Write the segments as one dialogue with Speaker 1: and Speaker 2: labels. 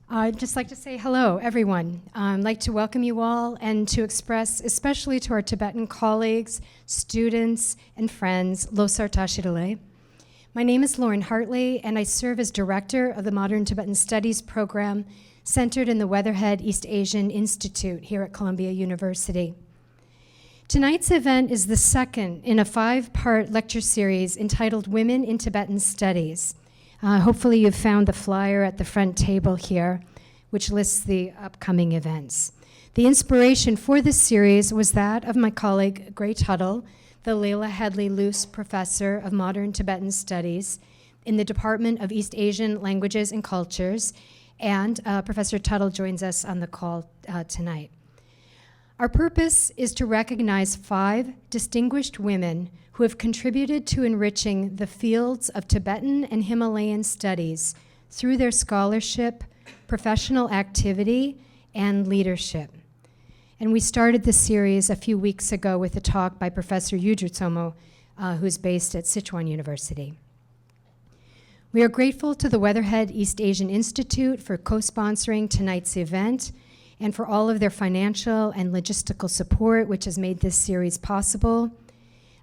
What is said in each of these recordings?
Speaker 1: I'd just like to say hello, everyone. I'd like to welcome you all and to express, especially to our Tibetan colleagues, students, and friends, Losar Tashirale. My name is Lauren Hartley, and I serve as director of the Modern Tibetan Studies program centered in the Weatherhead East Asian Institute here at Columbia University. Tonight's event is the second in a 5-part lecture series entitled Women in Tibetan Studies. Hopefully you've found the flyer at the front table here, which lists the upcoming events. The inspiration for this series was that of my colleague, Gray Tuttle, the Leila Headley Luce Professor of Modern Tibetan Studies in the Department of East Asian Languages and Cultures, and Professor Tuttle joins us on the call tonight. Our purpose is to recognize 5 distinguished women who have contributed to enriching the fields of Tibetan and Himalayan studies through their scholarship, professional activity, and leadership. And we started this series a few weeks ago with a talk by Professor Yudru who's based at Sichuan University. We are grateful to the Weatherhead East Asian Institute for co-sponsoring tonight's event and for all of their financial and logistical support, which has made this series possible.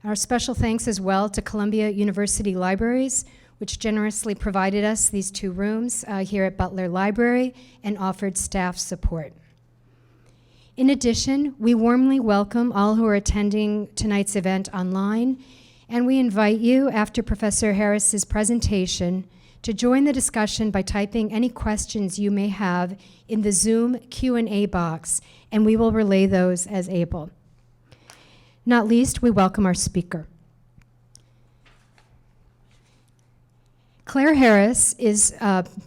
Speaker 1: Our special thanks as well to Columbia University Libraries, which generously provided us these 2 rooms here at Butler Library and offered staff support. In addition, we warmly welcome all who are attending tonight's event online, and we invite you, after Professor Harris's presentation, to join the discussion by typing any questions you may have in the Zoom Q&A box, and we will relay those as able. Not least, we welcome our speaker. Clare Harris is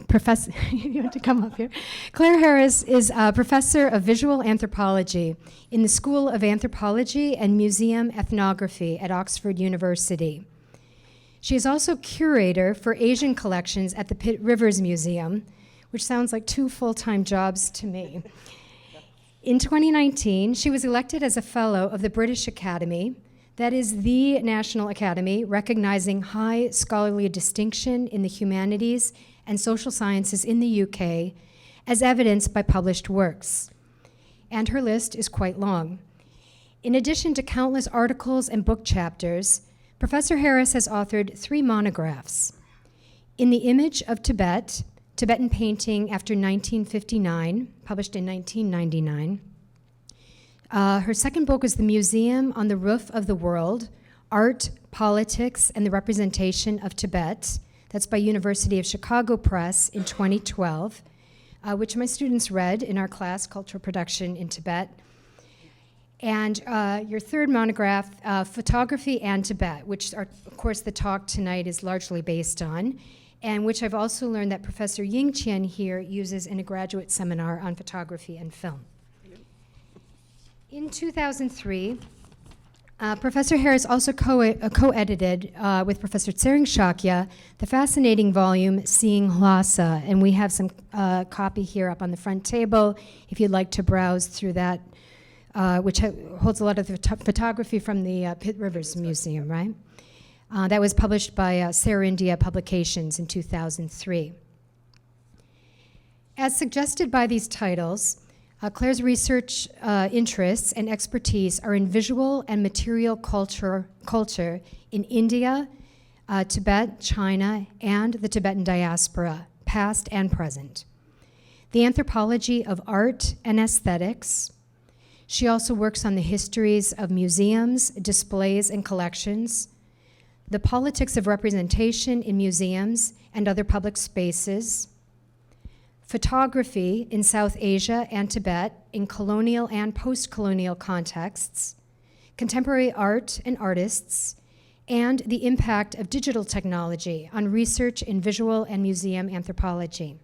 Speaker 1: professor. You have to come up here. Clare Harris is a professor of visual anthropology in the School of Anthropology and Museum Ethnography at Oxford University. She is also curator for Asian collections at the Pitt Rivers Museum, which sounds like 2 full-time jobs to me. In 2019, she was elected as a fellow of the British Academy, that is the national academy recognizing high scholarly distinction in the humanities and social sciences in the UK, as evidenced by published works. And her list is quite long. In addition to countless articles and book chapters, Professor Harris has authored 3 monographs: In the Image of Tibet, Tibetan Painting After 1959, published in 1999. Her second book is The Museum on the Roof of the World, Art, Politics, and the Representation of Tibet. That's by University of Chicago Press in 2012, which my students read in our class, Cultural Production in Tibet. And your third monograph, Photography and Tibet, which are, of course, the talk tonight is largely based on, and which I've also learned that Professor Ying Qian here uses in a graduate seminar on photography and film. In 2003, Professor Harris also co-edited with Professor Tsering Shakya the fascinating volume Seeing Lhasa, and we have some copy here up on the front table if you'd like to browse through that, which holds a lot of the photography from the Pitt Rivers Museum, right? That was published by Sarah India Publications in 2003. As suggested by these titles, Clare's research interests and expertise are in visual and material culture in India, Tibet, China, and the Tibetan diaspora, past and present. The anthropology of art and aesthetics. She also works on the histories of museums, displays, and collections, the politics of representation in museums and other public spaces, photography in South Asia and Tibet in colonial and post-colonial contexts, contemporary art and artists, and the impact of digital technology on research in visual and museum anthropology.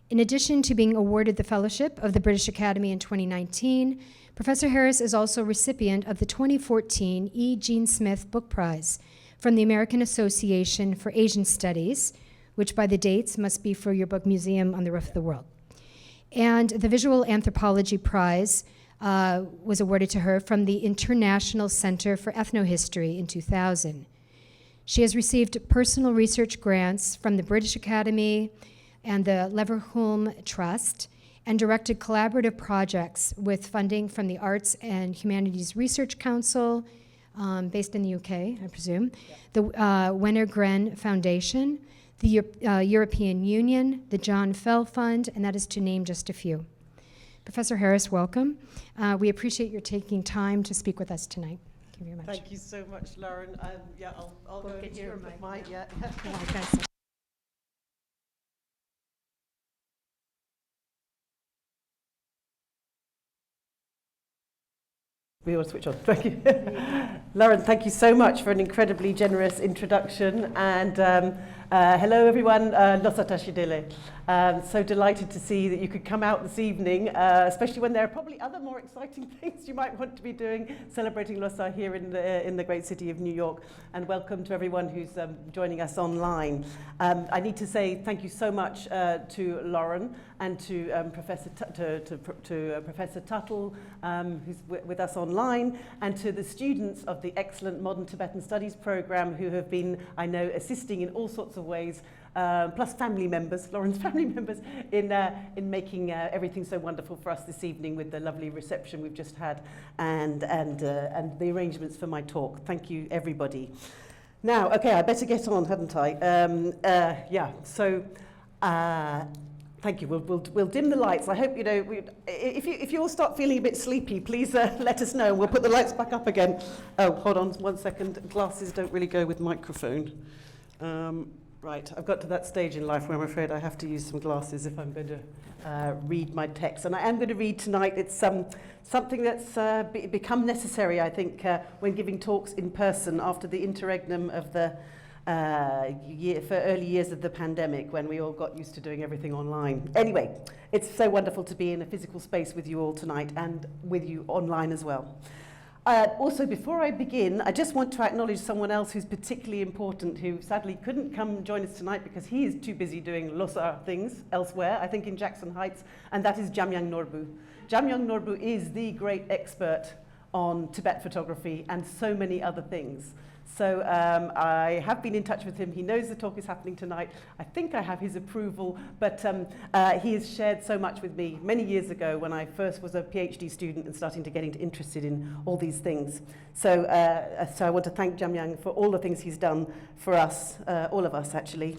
Speaker 1: In addition to being awarded the Fellowship of the British Academy in 2019, Professor Harris is also recipient of the 2014 E. Jean Smith Book Prize from the American Association for Asian Studies, which by the dates must be for your book Museum on the Roof of the World. And the Visual Anthropology Prize was awarded to her from the International Center for Ethnohistory in 2000. She has received personal research grants from the British Academy, and the Leverhulme Trust, and directed collaborative projects with funding from the Arts and Humanities Research Council, based in the UK, I presume, the Wenner-Gren Foundation, the European Union, the John Fell Fund, and that is to name just a few. Professor Harris, welcome. We appreciate your taking time to speak with us tonight. Thank you very much.
Speaker 2: Thank you so much, Lauren. Yeah, I'll go
Speaker 1: get your mic.
Speaker 2: mic. Yeah. We will switch on. Thank you. Lauren, thank you so much for an incredibly generous introduction. And hello, everyone. Lhasa tashidele. So delighted to see that you could come out this evening, especially when there are probably other more exciting things you might want to be doing, celebrating Lhasa here in the great city of New York. And welcome to everyone who's joining us online. I need to say thank you so much to Lauren and to Professor Tuttle, who's with us online, and to the students of the excellent Modern Tibetan Studies program who have been, I know, assisting in all sorts of ways, plus family members, Lauren's family members, in making everything so wonderful for us this evening with the lovely reception we've just had and the arrangements for my talk. Thank you, everybody. Now, okay, I better get on, hadn't I? Yeah, so thank you. We'll dim the lights. I hope, you know, if you all start feeling a bit sleepy, please let us know. We'll put the lights back up again. Oh, hold on 1 second. Glasses don't really go with microphone. Right, I've got to that stage in life where I'm afraid I have to use some glasses if I'm going to read my text. And I am going to read tonight. It's something that's become necessary, I think, when giving talks in person after the interregnum of the early years of the pandemic, when we all got used to doing everything online. Anyway, it's so wonderful to be in a physical space with you all tonight and with you online as well. Also, before I begin, I just want to acknowledge someone else who's particularly important, who sadly couldn't come join us tonight because he is too busy doing Lhasa things elsewhere, I think in Jackson Heights, and that is Jamyang Norbu. Jamyang Norbu is the great expert on Tibet photography and so many other things. So I have been in touch with him. He knows the talk is happening tonight. I think I have his approval, but he has shared so much with me many years ago when I first was a PhD student and starting to get interested in all these things. So I want to thank Jamyang for all the things he's done for us, all of us actually,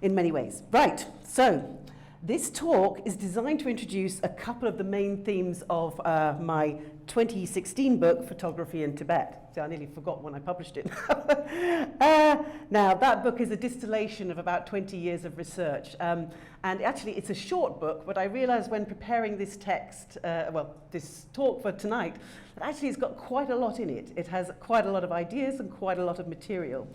Speaker 2: in many ways. Right, so this talk is designed to introduce a couple of the main themes of my 2016 book, Photography in Tibet. So I nearly forgot when I published it. Now, that book is a distillation of about 20 years of research. And actually, it's a short book, but I realized when preparing this text, this talk for tonight, that actually it's got quite a lot in it. It has quite a lot of ideas and quite a lot of material.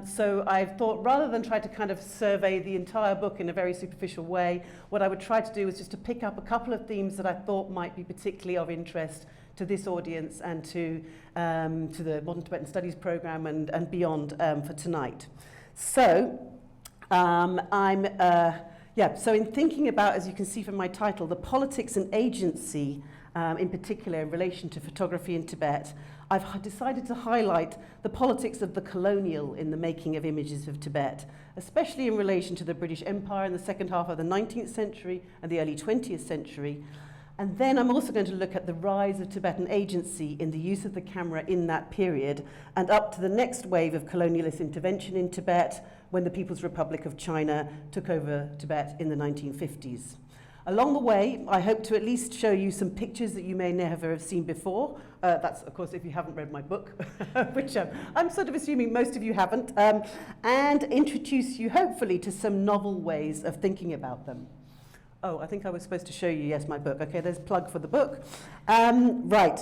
Speaker 2: So I thought, rather than try to kind of survey the entire book in a very superficial way, what I would try to do is just to pick up a couple of themes that I thought might be particularly of interest to this audience and to the Modern Tibetan Studies program and beyond for tonight. So so in thinking about, as you can see from my title, the politics and agency, in particular in relation to photography in Tibet, I've decided to highlight the politics of the colonial in the making of images of Tibet, especially in relation to the British Empire in the second half of the 19th century and the early 20th century. And then I'm also going to look at the rise of Tibetan agency in the use of the camera in that period and up to the next wave of colonialist intervention in Tibet when the People's Republic of China took over Tibet in the 1950s. Along the way, I hope to at least show you some pictures that you may never have seen before. That's, of course, if you haven't read my book, which I'm sort of assuming most of you haven't, and introduce you, hopefully, to some novel ways of thinking about them. Oh, I think I was supposed to show you, yes, my book. Okay, there's a plug for the book. Right,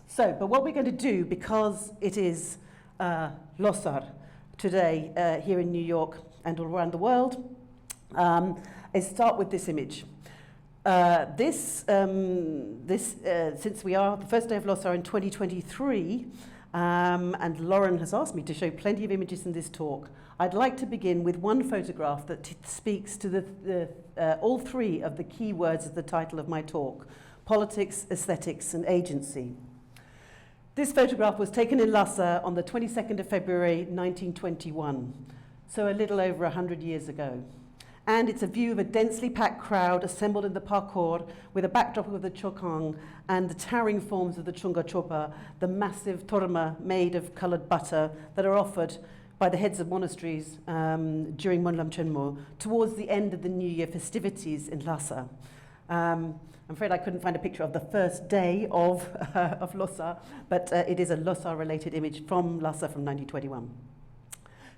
Speaker 2: so, but what we're going to do, because it is Lhasa today here in New York and all around the world, is start with this image. Since we are the first day of Lhasa in 2023, and Lauren has asked me to show plenty of images in this talk, I'd like to begin with one photograph that speaks to all three of the key words of the title of my talk: politics, aesthetics, and agency. This photograph was taken in Lhasa on the 22nd of February, 1921, so a little over 100 years ago. And it's a view of a densely packed crowd assembled in the parkour with a backdrop of the chokang and the towering forms of the chunga chopa, the massive torma made of coloured butter that are offered by the heads of monasteries during Monlam Chenmo towards the end of the New Year festivities in Lhasa. I'm afraid I couldn't find a picture of the first day of Lhasa, but it is a Lhasa-related image from Lhasa from 1921.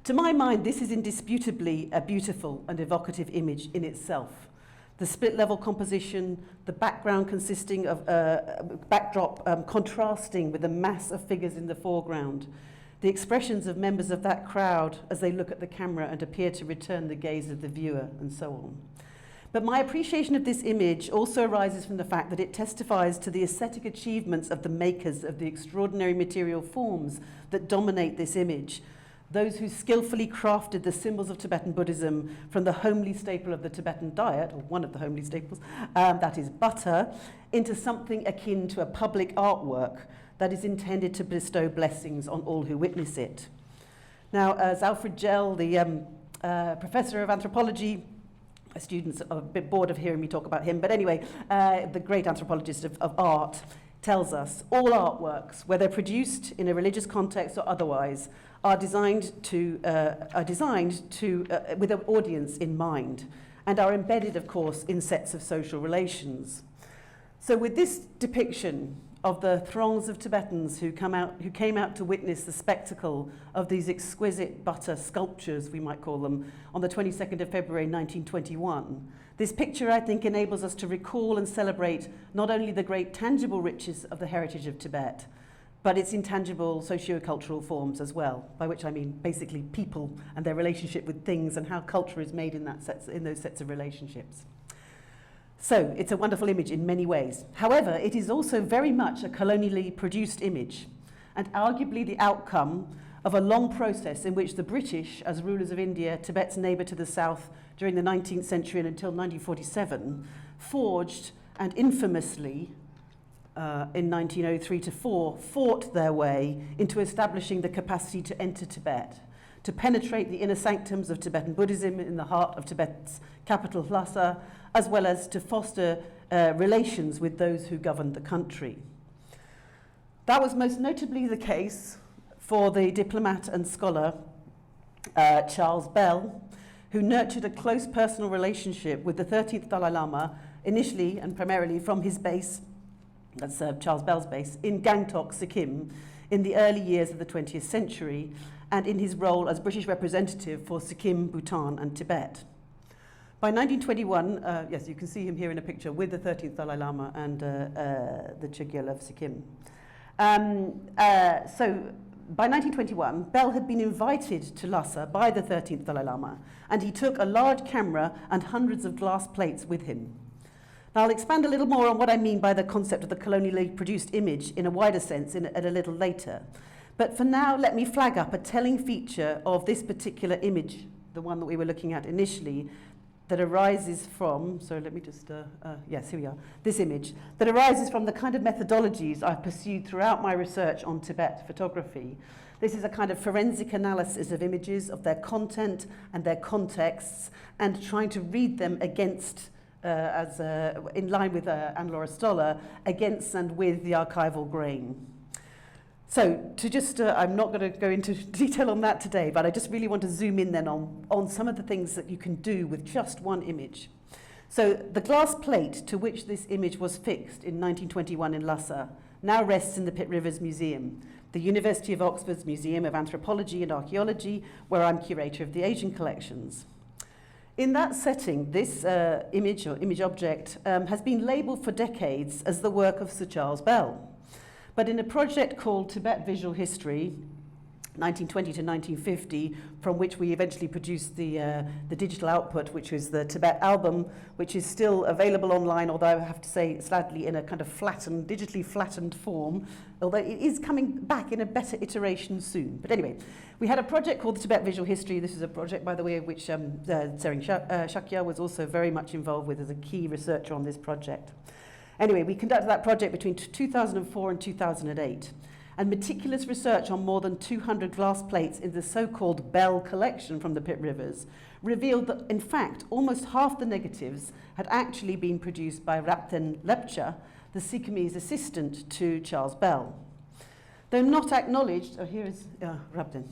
Speaker 2: To my mind, this is indisputably a beautiful and evocative image in itself. The split-level composition, the background consisting of backdrop contrasting with the mass of figures in the foreground, the expressions of members of that crowd as they look at the camera and appear to return the gaze of the viewer, and so on. But my appreciation of this image also arises from the fact that it testifies to the aesthetic achievements of the makers of the extraordinary material forms that dominate this image, those who skillfully crafted the symbols of Tibetan Buddhism from the homely staple of the Tibetan diet, or one of the homely staples, that is butter, into something akin to a public artwork that is intended to bestow blessings on all who witness it. Now, as Alfred Gell, the professor of anthropology, my students are a bit bored of hearing me talk about him, but anyway, the great anthropologist of art, tells us all artworks, whether produced in a religious context or otherwise, are designed with an audience in mind, and are embedded, of course, in sets of social relations. So with this depiction of the throngs of Tibetans who came out to witness the spectacle of these exquisite butter sculptures, we might call them, on the 22nd of February 1921, this picture, I think, enables us to recall and celebrate not only the great tangible riches of the heritage of Tibet, but its intangible socio-cultural forms as well, by which I mean basically people and their relationship with things and how culture is made in those sets of relationships. So it's a wonderful image in many ways. However, it is also very much a colonially produced image, and arguably the outcome of a long process in which the British, as rulers of India, Tibet's neighbour to the south during the 19th century and until 1947, forged and infamously in 1903 to 4 fought their way into establishing the capacity to enter Tibet, to penetrate the inner sanctums of Tibetan Buddhism in the heart of Tibet's capital Lhasa, as well as to foster relations with those who governed the country. That was most notably the case for the diplomat and scholar Charles Bell, who nurtured a close personal relationship with the 13th Dalai Lama, initially and primarily from his base, that's Charles Bell's base, in Gangtok, Sikkim, in the early years of the 20th century, and in his role as British representative for Sikkim, Bhutan, and Tibet. By 1921, yes, you can see him here in a picture with the 13th Dalai Lama and the Chogyal of Sikkim. So by 1921, Bell had been invited to Lhasa by the 13th Dalai Lama, and he took a large camera and hundreds of glass plates with him. Now, I'll expand a little more on what I mean by the concept of the colonially produced image in a wider sense at a little later. But for now, let me flag up a telling feature of this particular image, the one that we were looking at initially, that arises from, so let me just, yes, here we are, this image, that arises from the kind of methodologies I've pursued throughout my research on Tibet photography. This is a kind of forensic analysis of images, of their content and their contexts, and trying to read them against, in line with Anne-Laura Stoller, against and with the archival grain. So to just, I'm not going to go into detail on that today, but I just really want to zoom in then on some of the things that you can do with just one image. So the glass plate to which this image was fixed in 1921 in Lhasa now rests in the Pitt Rivers Museum, the University of Oxford's Museum of Anthropology and Archaeology, where I'm curator of the Asian collections. In that setting, this image or image object has been labelled for decades as the work of Sir Charles Bell. But in a project called Tibet Visual History, 1920 to 1950, from which we eventually produced the digital output, which is the Tibet album, which is still available online, although I have to say sadly in a kind of flattened, digitally flattened form, although it is coming back in a better iteration soon. But anyway, we had a project called the Tibet Visual History. This is a project, by the way, which Tsering Shakya was also very much involved with as a key researcher on this project. Anyway, we conducted that project between 2004 and 2008. and meticulous research on more than 200 glass plates in the so-called Bell collection from the Pit Rivers revealed that, in fact, almost half the negatives had actually been produced by Rabten Lepcha, the Siamese assistant to Charles Bell. Though not acknowledged, here is Rabten.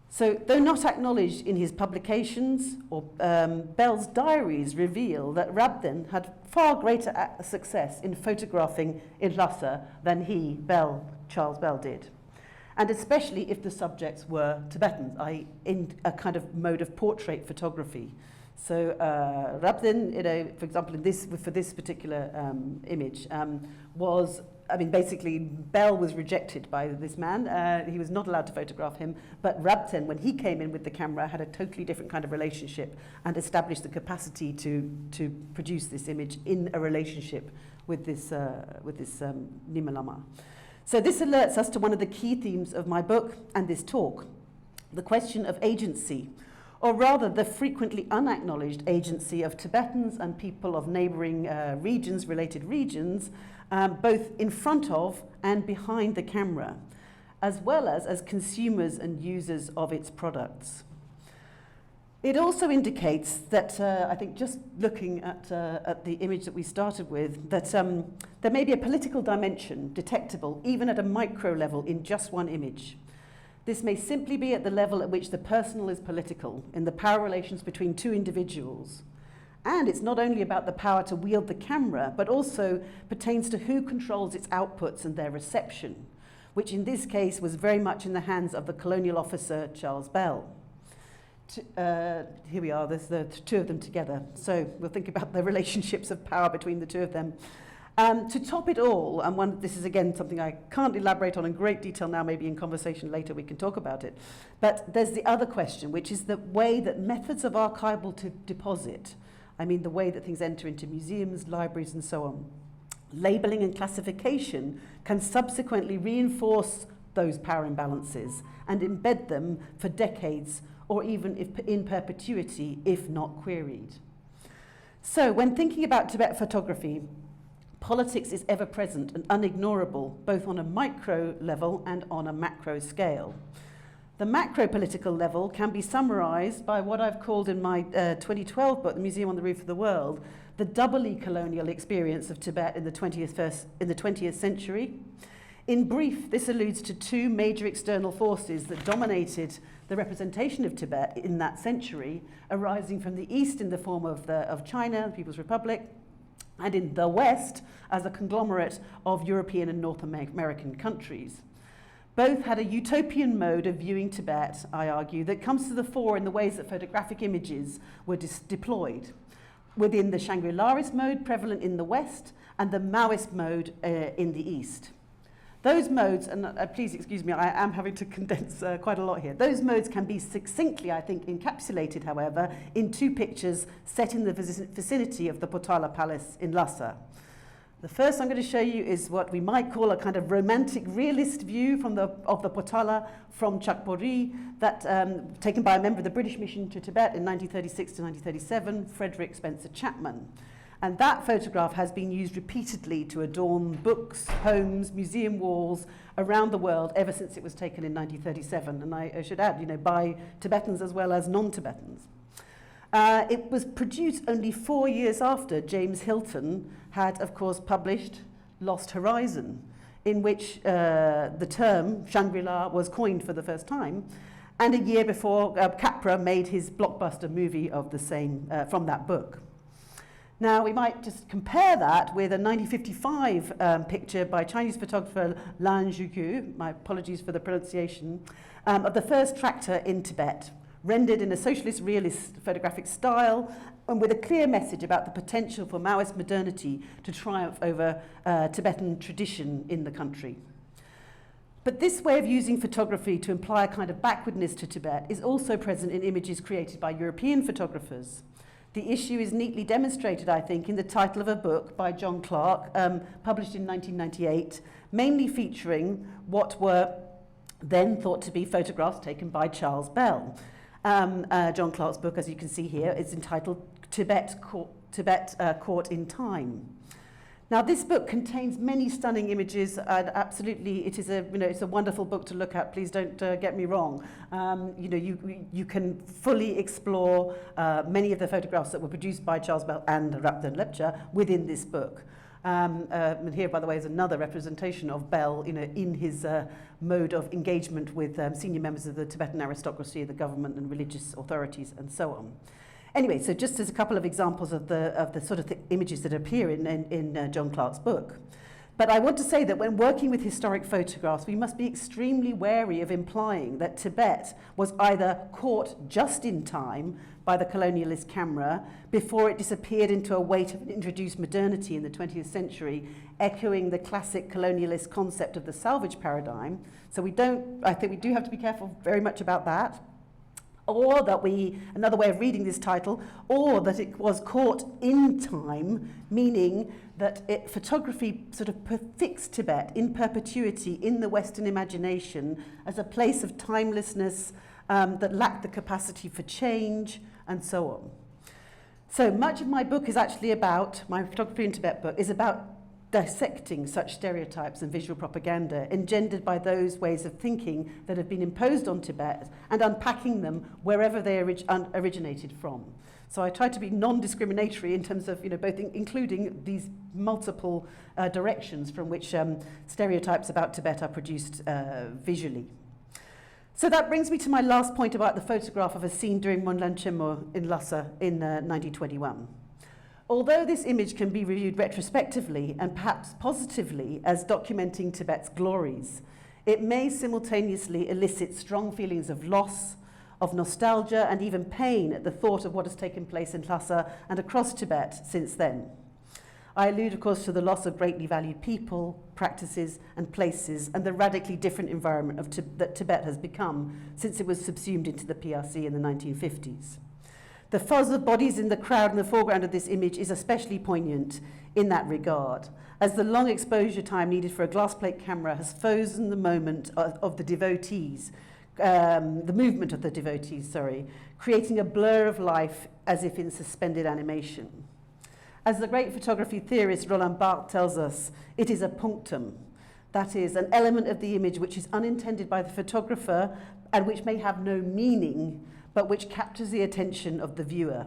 Speaker 2: So, though not acknowledged in his publications, Bell's diaries reveal that Rabten had far greater success in photographing in Lhasa than he, Charles Bell, did. And especially if the subjects were Tibetans, i.e. in a kind of mode of portrait photography. So Rabten, for example, for this particular image, basically Bell was rejected by this man. He was not allowed to photograph him, but Rabten, when he came in with the camera, had a totally different kind of relationship and established the capacity to produce this image in a relationship with this Nima Lama. So this alerts us to one of the key themes of my book and this talk, the question of agency, or rather the frequently unacknowledged agency of Tibetans and people of neighbouring related regions, both in front of and behind the camera, as well as consumers and users of its products. It also indicates that, I think just looking at the image that we started with, that there may be a political dimension detectable even at a micro level in just one image. This may simply be at the level at which the personal is political, in the power relations between two individuals. And it's not only about the power to wield the camera, but also pertains to who controls its outputs and their reception, which in this case was very much in the hands of the colonial officer Charles Bell. Here we are, there's the two of them together. So we'll think about the relationships of power between the two of them. To top it all, and this is again something I can't elaborate on in great detail now, maybe in conversation later we can talk about it, but there's the other question, which is the way that methods of archival deposit, the way that things enter into museums, libraries and so on, labelling and classification can subsequently reinforce those power imbalances and embed them for decades or even in perpetuity, if not queried. So when thinking about Tibet photography, politics is ever present and unignorable, both on a micro level and on a macro scale. The macro political level can be summarized by what I've called in my 2012 book, The Museum on the Roof of the World, the doubly colonial experience of Tibet in the 20th century. In brief, this alludes to two major external forces that dominated the representation of Tibet in that century, arising from the East in the form of China, the People's Republic, and in the West as a conglomerate of European and North American countries. Both had a utopian mode of viewing Tibet, I argue, that comes to the fore in the ways that photographic images were deployed, within the Shangri-Laist mode prevalent in the West and the Maoist mode in the East. Those modes, and please excuse me, I am having to condense quite a lot here. Those modes can be succinctly, I think, encapsulated, however, in two pictures set in the vicinity of the Potala Palace in Lhasa. The first I'm going to show you is what we might call a kind of romantic realist view of the Potala from Chakbori, that taken by a member of the British mission to Tibet in 1936 to 1937, Frederick Spencer Chapman. And that photograph has been used repeatedly to adorn books, homes, museum walls around the world ever since it was taken in 1937. And I should add, by Tibetans as well as non-Tibetans. It was produced only 4 years after James Hilton had, of course, published Lost Horizon, in which the term Shangri-La was coined for the first time, and a year before Capra made his blockbuster movie of the same, from that book. Now, we might just compare that with a 1955 picture by Chinese photographer Lan Zhugu, my apologies for the pronunciation, of the first tractor in Tibet, rendered in a socialist realist photographic style and with a clear message about the potential for Maoist modernity to triumph over Tibetan tradition in the country. But this way of using photography to imply a kind of backwardness to Tibet is also present in images created by European photographers. The issue is neatly demonstrated, I think, in the title of a book by John Clark, published in 1998, mainly featuring what were then thought to be photographs taken by Charles Bell. John Clark's book, as you can see here, is entitled Tibet Caught in Time. Now, this book contains many stunning images, and absolutely, it is it's a wonderful book to look at. Please don't get me wrong. You can fully explore many of the photographs that were produced by Charles Bell and Rapton Lepcha within this book. And here, by the way, is another representation of Bell, in his mode of engagement with senior members of the Tibetan aristocracy, the government, and religious authorities, and so on. Anyway, so just as a couple of examples of the sort of images that appear in John Clarke's book. But I want to say that when working with historic photographs, we must be extremely wary of implying that Tibet was either caught just in time by the colonialist camera before it disappeared into a weight of an introduced modernity in the 20th century, echoing the classic colonialist concept of the salvage paradigm. So I think we do have to be careful very much about that. Or that another way of reading this title, or that it was caught in time, meaning that photography sort of fixed Tibet in perpetuity in the Western imagination as a place of timelessness that lacked the capacity for change, and so on. So much of my book is actually about, my Photography in Tibet book, is about dissecting such stereotypes and visual propaganda engendered by those ways of thinking that have been imposed on Tibet and unpacking them wherever they originated from. So I try to be non-discriminatory in terms of, both including these multiple directions from which stereotypes about Tibet are produced visually. So that brings me to my last point about the photograph of a scene during Monlan Chemo in Lhasa in 1921. Although this image can be reviewed retrospectively and perhaps positively as documenting Tibet's glories, it may simultaneously elicit strong feelings of loss, of nostalgia, and even pain at the thought of what has taken place in Lhasa and across Tibet since then. I allude, of course, to the loss of greatly valued people, practices, and places, and the radically different environment that Tibet has become since it was subsumed into the PRC in the 1950s. The fuzz of bodies in the crowd in the foreground of this image is especially poignant in that regard, as the long exposure time needed for a glass plate camera has frozen the moment of the devotees, the movement of the devotees, creating a blur of life as if in suspended animation. As the great photography theorist Roland Barthes tells us, it is a punctum, that is, an element of the image which is unintended by the photographer and which may have no meaning, but which captures the attention of the viewer.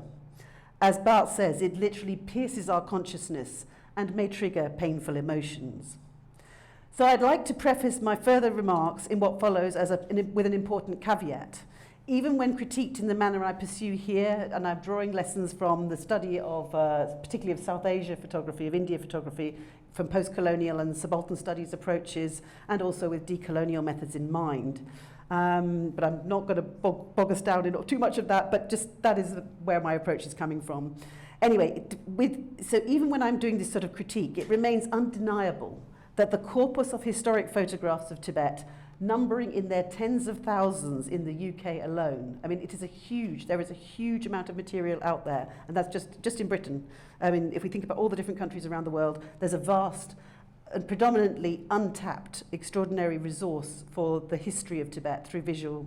Speaker 2: As Barthes says, it literally pierces our consciousness and may trigger painful emotions. So I'd like to preface my further remarks in what follows with an important caveat. Even when critiqued in the manner I pursue here, and I'm drawing lessons from the study of, particularly of South Asia photography, of India photography, from post-colonial and subaltern studies approaches, and also with decolonial methods in mind. But I'm not going to bog us down in too much of that, but just that is where my approach is coming from. Anyway, so even when I'm doing this sort of critique, it remains undeniable that the corpus of historic photographs of Tibet, numbering in their tens of thousands in the UK alone, I mean, there is a huge amount of material out there, and that's just in Britain. I mean, if we think about all the different countries around the world, there's a vast and predominantly untapped extraordinary resource for the history of Tibet through visual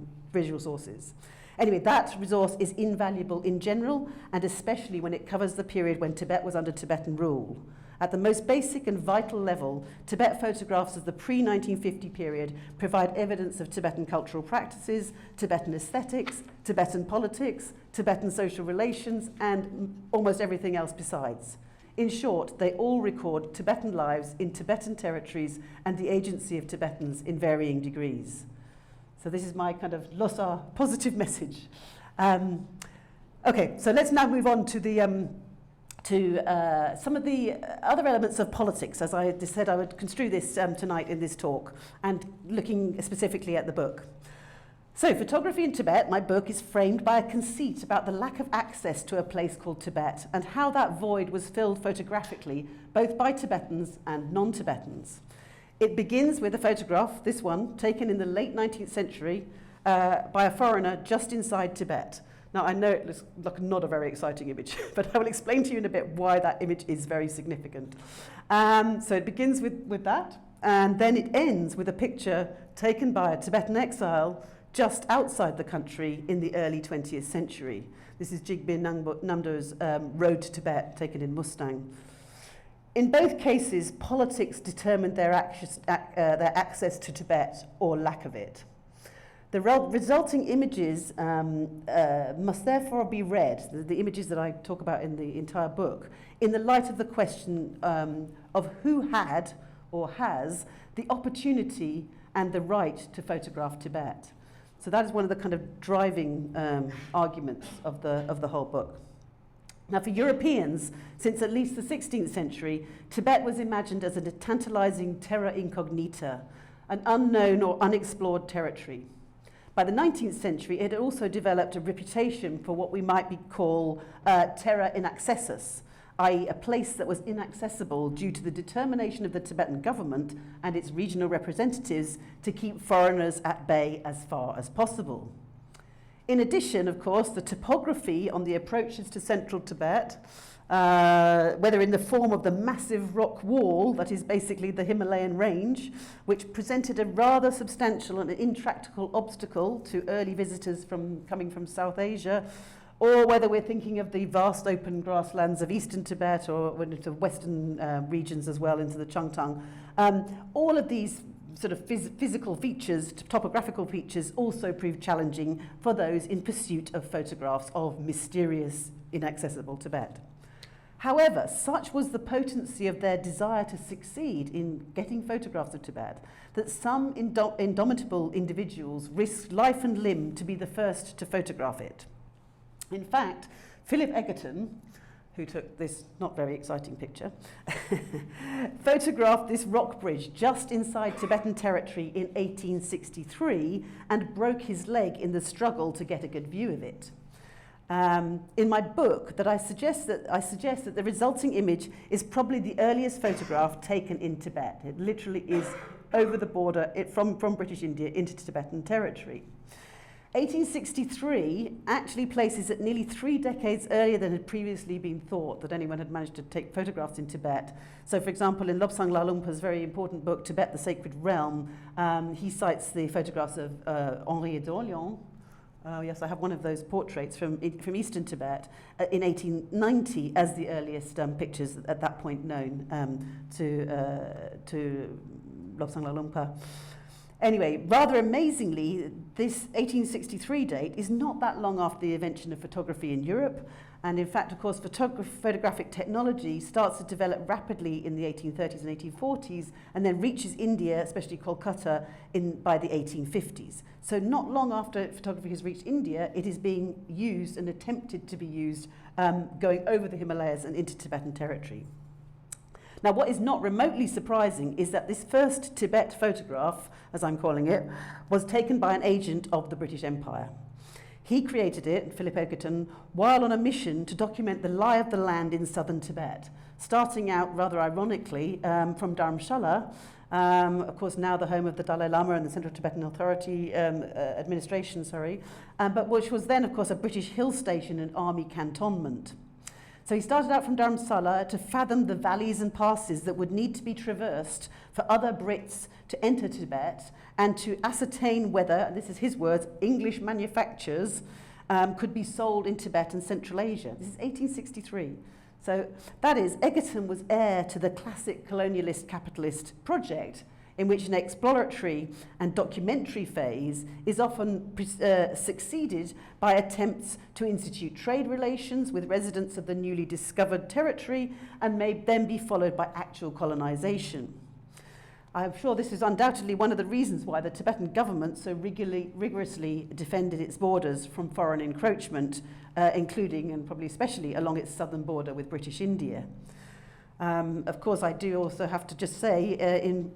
Speaker 2: sources. Anyway, that resource is invaluable in general, and especially when it covers the period when Tibet was under Tibetan rule. At the most basic and vital level, Tibet photographs of the pre-1950 period provide evidence of Tibetan cultural practices, Tibetan aesthetics, Tibetan politics, Tibetan social relations, and almost everything else besides. In short, they all record Tibetan lives in Tibetan territories and the agency of Tibetans in varying degrees. So this is my kind of Lhasa positive message. Okay, so let's now move on to some of the other elements of politics. As I said, I would construe this tonight in this talk, and looking specifically at the book. So, Photography in Tibet, my book, is framed by a conceit about the lack of access to a place called Tibet and how that void was filled photographically, both by Tibetans and non-Tibetans. It begins with a photograph, this one, taken in the late 19th century by a foreigner just inside Tibet. Now, I know it looks like not a very exciting image, but I will explain to you in a bit why that image is very significant. So it begins with that, and then it ends with a picture taken by a Tibetan exile just outside the country in the early 20th century. This is Jigme Namdo's Road to Tibet, taken in Mustang. In both cases, politics determined their access to Tibet or lack of it. The resulting images must therefore be read, the images that I talk about in the entire book, in the light of the question of who had or has the opportunity and the right to photograph Tibet. So that is one of the kind of driving arguments of the whole book. Now, for Europeans, since at least the 16th century, Tibet was imagined as a tantalizing terra incognita, an unknown or unexplored territory. By the 19th century, it had also developed a reputation for what we might call terra inaccessus, i.e. a place that was inaccessible due to the determination of the Tibetan government and its regional representatives to keep foreigners at bay as far as possible. In addition, of course, the topography on the approaches to central Tibet, whether in the form of the massive rock wall that is basically the Himalayan range, which presented a rather substantial and intractable obstacle to early visitors coming from South Asia, or whether we're thinking of the vast open grasslands of eastern Tibet or into western regions as well, into the Changtang. All of these sort of physical features, topographical features, also proved challenging for those in pursuit of photographs of mysterious, inaccessible Tibet. However, such was the potency of their desire to succeed in getting photographs of Tibet that some indomitable individuals risked life and limb to be the first to photograph it. In fact, Philip Egerton, who took this not very exciting picture, photographed this rock bridge just inside Tibetan territory in 1863 and broke his leg in the struggle to get a good view of it. In my book, I suggest that the resulting image is probably the earliest photograph taken in Tibet. It literally is over the border from British India into Tibetan territory. 1863 actually places it nearly 3 decades earlier than had previously been thought that anyone had managed to take photographs in Tibet. So, for example, in Lobsang Lalungpa's very important book, Tibet, the Sacred Realm, he cites the photographs of Henri d'Orléans. Yes, I have one of those portraits from eastern Tibet in 1890 as the earliest pictures at that point known to Lobsang Lalungpa. Anyway, rather amazingly, this 1863 date is not that long after the invention of photography in Europe. And in fact, of course, photographic technology starts to develop rapidly in the 1830s and 1840s and then reaches India, especially Kolkata, by the 1850s. So not long after photography has reached India, it is being used and attempted to be used going over the Himalayas and into Tibetan territory. Now, what is not remotely surprising is that this first Tibet photograph, as I'm calling it, was taken by an agent of the British Empire. He created it, Philip Egerton, while on a mission to document the lie of the land in southern Tibet, starting out rather ironically from Dharamshala, of course now the home of the Dalai Lama and the Central Tibetan Authority administration, but which was then, of course, a British hill station and army cantonment. So he started out from Dharamsala to fathom the valleys and passes that would need to be traversed for other Brits to enter Tibet and to ascertain whether, this is his words, English manufactures could be sold in Tibet and Central Asia. This is 1863. So that is, Egerton was heir to the classic colonialist capitalist project in which an exploratory and documentary phase is often succeeded by attempts to institute trade relations with residents of the newly discovered territory and may then be followed by actual colonization. I'm sure this is undoubtedly one of the reasons why the Tibetan government so rigorously defended its borders from foreign encroachment, including and probably especially along its southern border with British India. Of course, I do also have to just say,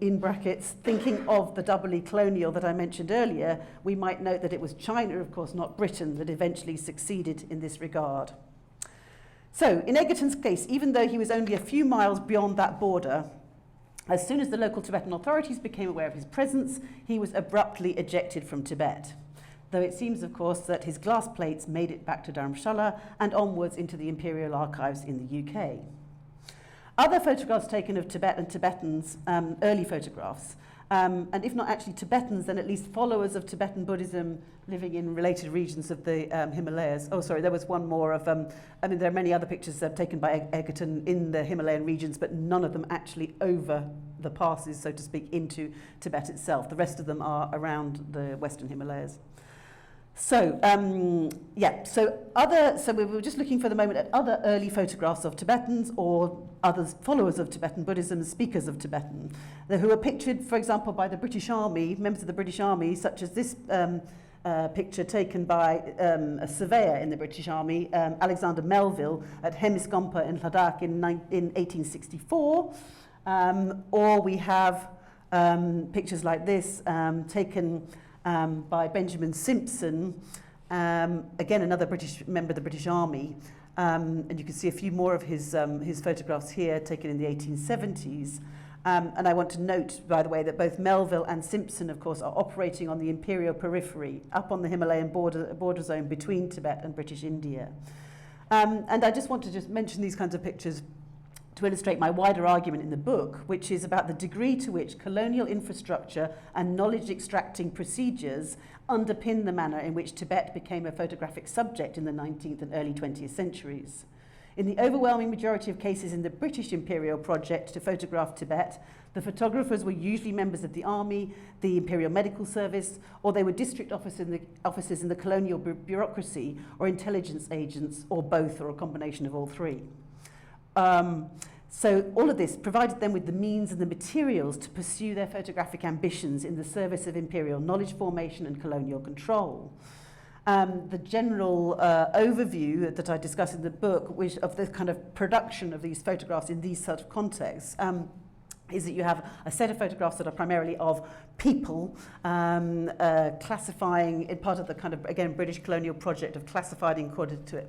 Speaker 2: in brackets, thinking of the doubly colonial that I mentioned earlier, we might note that it was China, of course, not Britain, that eventually succeeded in this regard. So, in Egerton's case, even though he was only a few miles beyond that border, as soon as the local Tibetan authorities became aware of his presence, he was abruptly ejected from Tibet. Though it seems, of course, that his glass plates made it back to Dharamshala and onwards into the Imperial archives in the UK. Other photographs taken of Tibet and Tibetans, early photographs, and if not actually Tibetans, then at least followers of Tibetan Buddhism living in related regions of the Himalayas. Oh, sorry, there was one more of, I mean, there are many other pictures taken by Egerton in the Himalayan regions, but none of them actually over the passes, so to speak, into Tibet itself. The rest of them are around the Western Himalayas. So, so we were just looking for the moment at other early photographs of Tibetans or others, followers of Tibetan Buddhism, speakers of Tibetan, who are pictured, for example, by the British Army, members of the British Army, such as this picture taken by a surveyor in the British Army, Alexander Melville, at Hemiskompa in Ladakh in 1864. Or we have pictures like this taken by Benjamin Simpson, again another British member of the British Army, and you can see a few more of his photographs here taken in the 1870s. And I want to note, by the way, that both Melville and Simpson, of course, are operating on the Imperial periphery, up on the Himalayan border zone between Tibet and British India. And I just want to just mention these kinds of pictures to illustrate my wider argument in the book, which is about the degree to which colonial infrastructure and knowledge-extracting procedures underpin the manner in which Tibet became a photographic subject in the 19th and early 20th centuries. In the overwhelming majority of cases in the British Imperial project to photograph Tibet, the photographers were usually members of the army, the Imperial Medical Service, or they were district officers in the colonial bureaucracy, or intelligence agents, or both, or a combination of all three. So all of this provided them with the means and the materials to pursue their photographic ambitions in the service of imperial knowledge formation and colonial control. The general overview that I discuss in the book of the kind of production of these photographs in these sort of contexts is that you have a set of photographs that are primarily of people, classifying in part of the kind of, again, British colonial project of classifying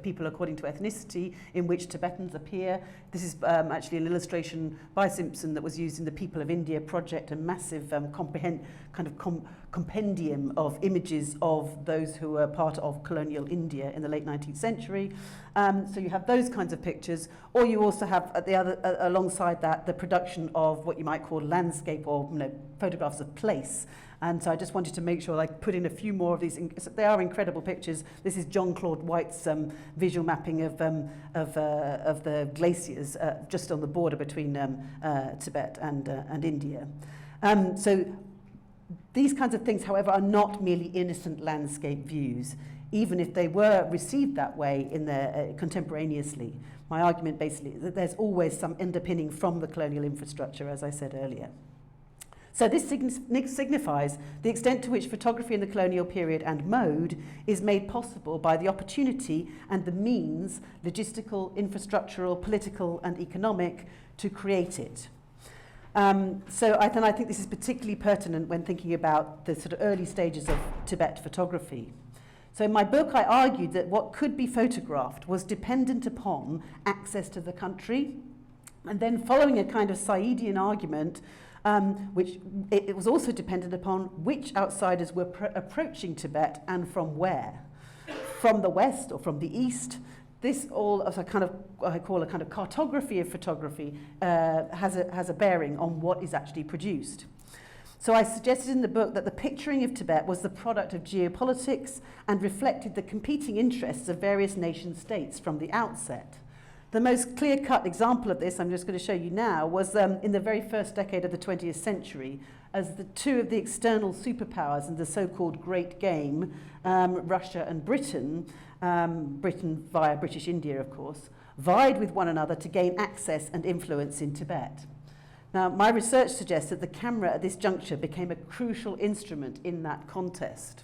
Speaker 2: people according to ethnicity, in which Tibetans appear. This is actually an illustration by Simpson that was used in the People of India project, a massive compendium of images of those who were part of colonial India in the late 19th century. So you have those kinds of pictures, or you also have alongside that the production of what you might call landscape or photographs of place. And so I just wanted to make sure I put in a few more of these. They are incredible pictures. This is John Claude White's visual mapping of the glaciers just on the border between Tibet and India. So these kinds of things, however, are not merely innocent landscape views, even if they were received that way in their contemporaneously. My argument basically is that there's always some underpinning from the colonial infrastructure, as I said earlier. So this signifies the extent to which photography in the colonial period and mode is made possible by the opportunity and the means, logistical, infrastructural, political and economic, to create it. So I think this is particularly pertinent when thinking about the sort of early stages of Tibet photography. So in my book, I argued that what could be photographed was dependent upon access to the country, and then following a kind of Saidian argument, which it was also dependent upon which outsiders were approaching Tibet and from where. From the west or from the east. This all, as I call a kind of cartography of photography, has a bearing on what is actually produced. So I suggested in the book that the picturing of Tibet was the product of geopolitics and reflected the competing interests of various nation states from the outset. The most clear-cut example of this, I'm just going to show you now, was in the very first decade of the 20th century, as the two of the external superpowers in the so-called Great Game, Russia and Britain, Britain via British India, of course, vied with one another to gain access and influence in Tibet. Now, my research suggests that the camera at this juncture became a crucial instrument in that contest.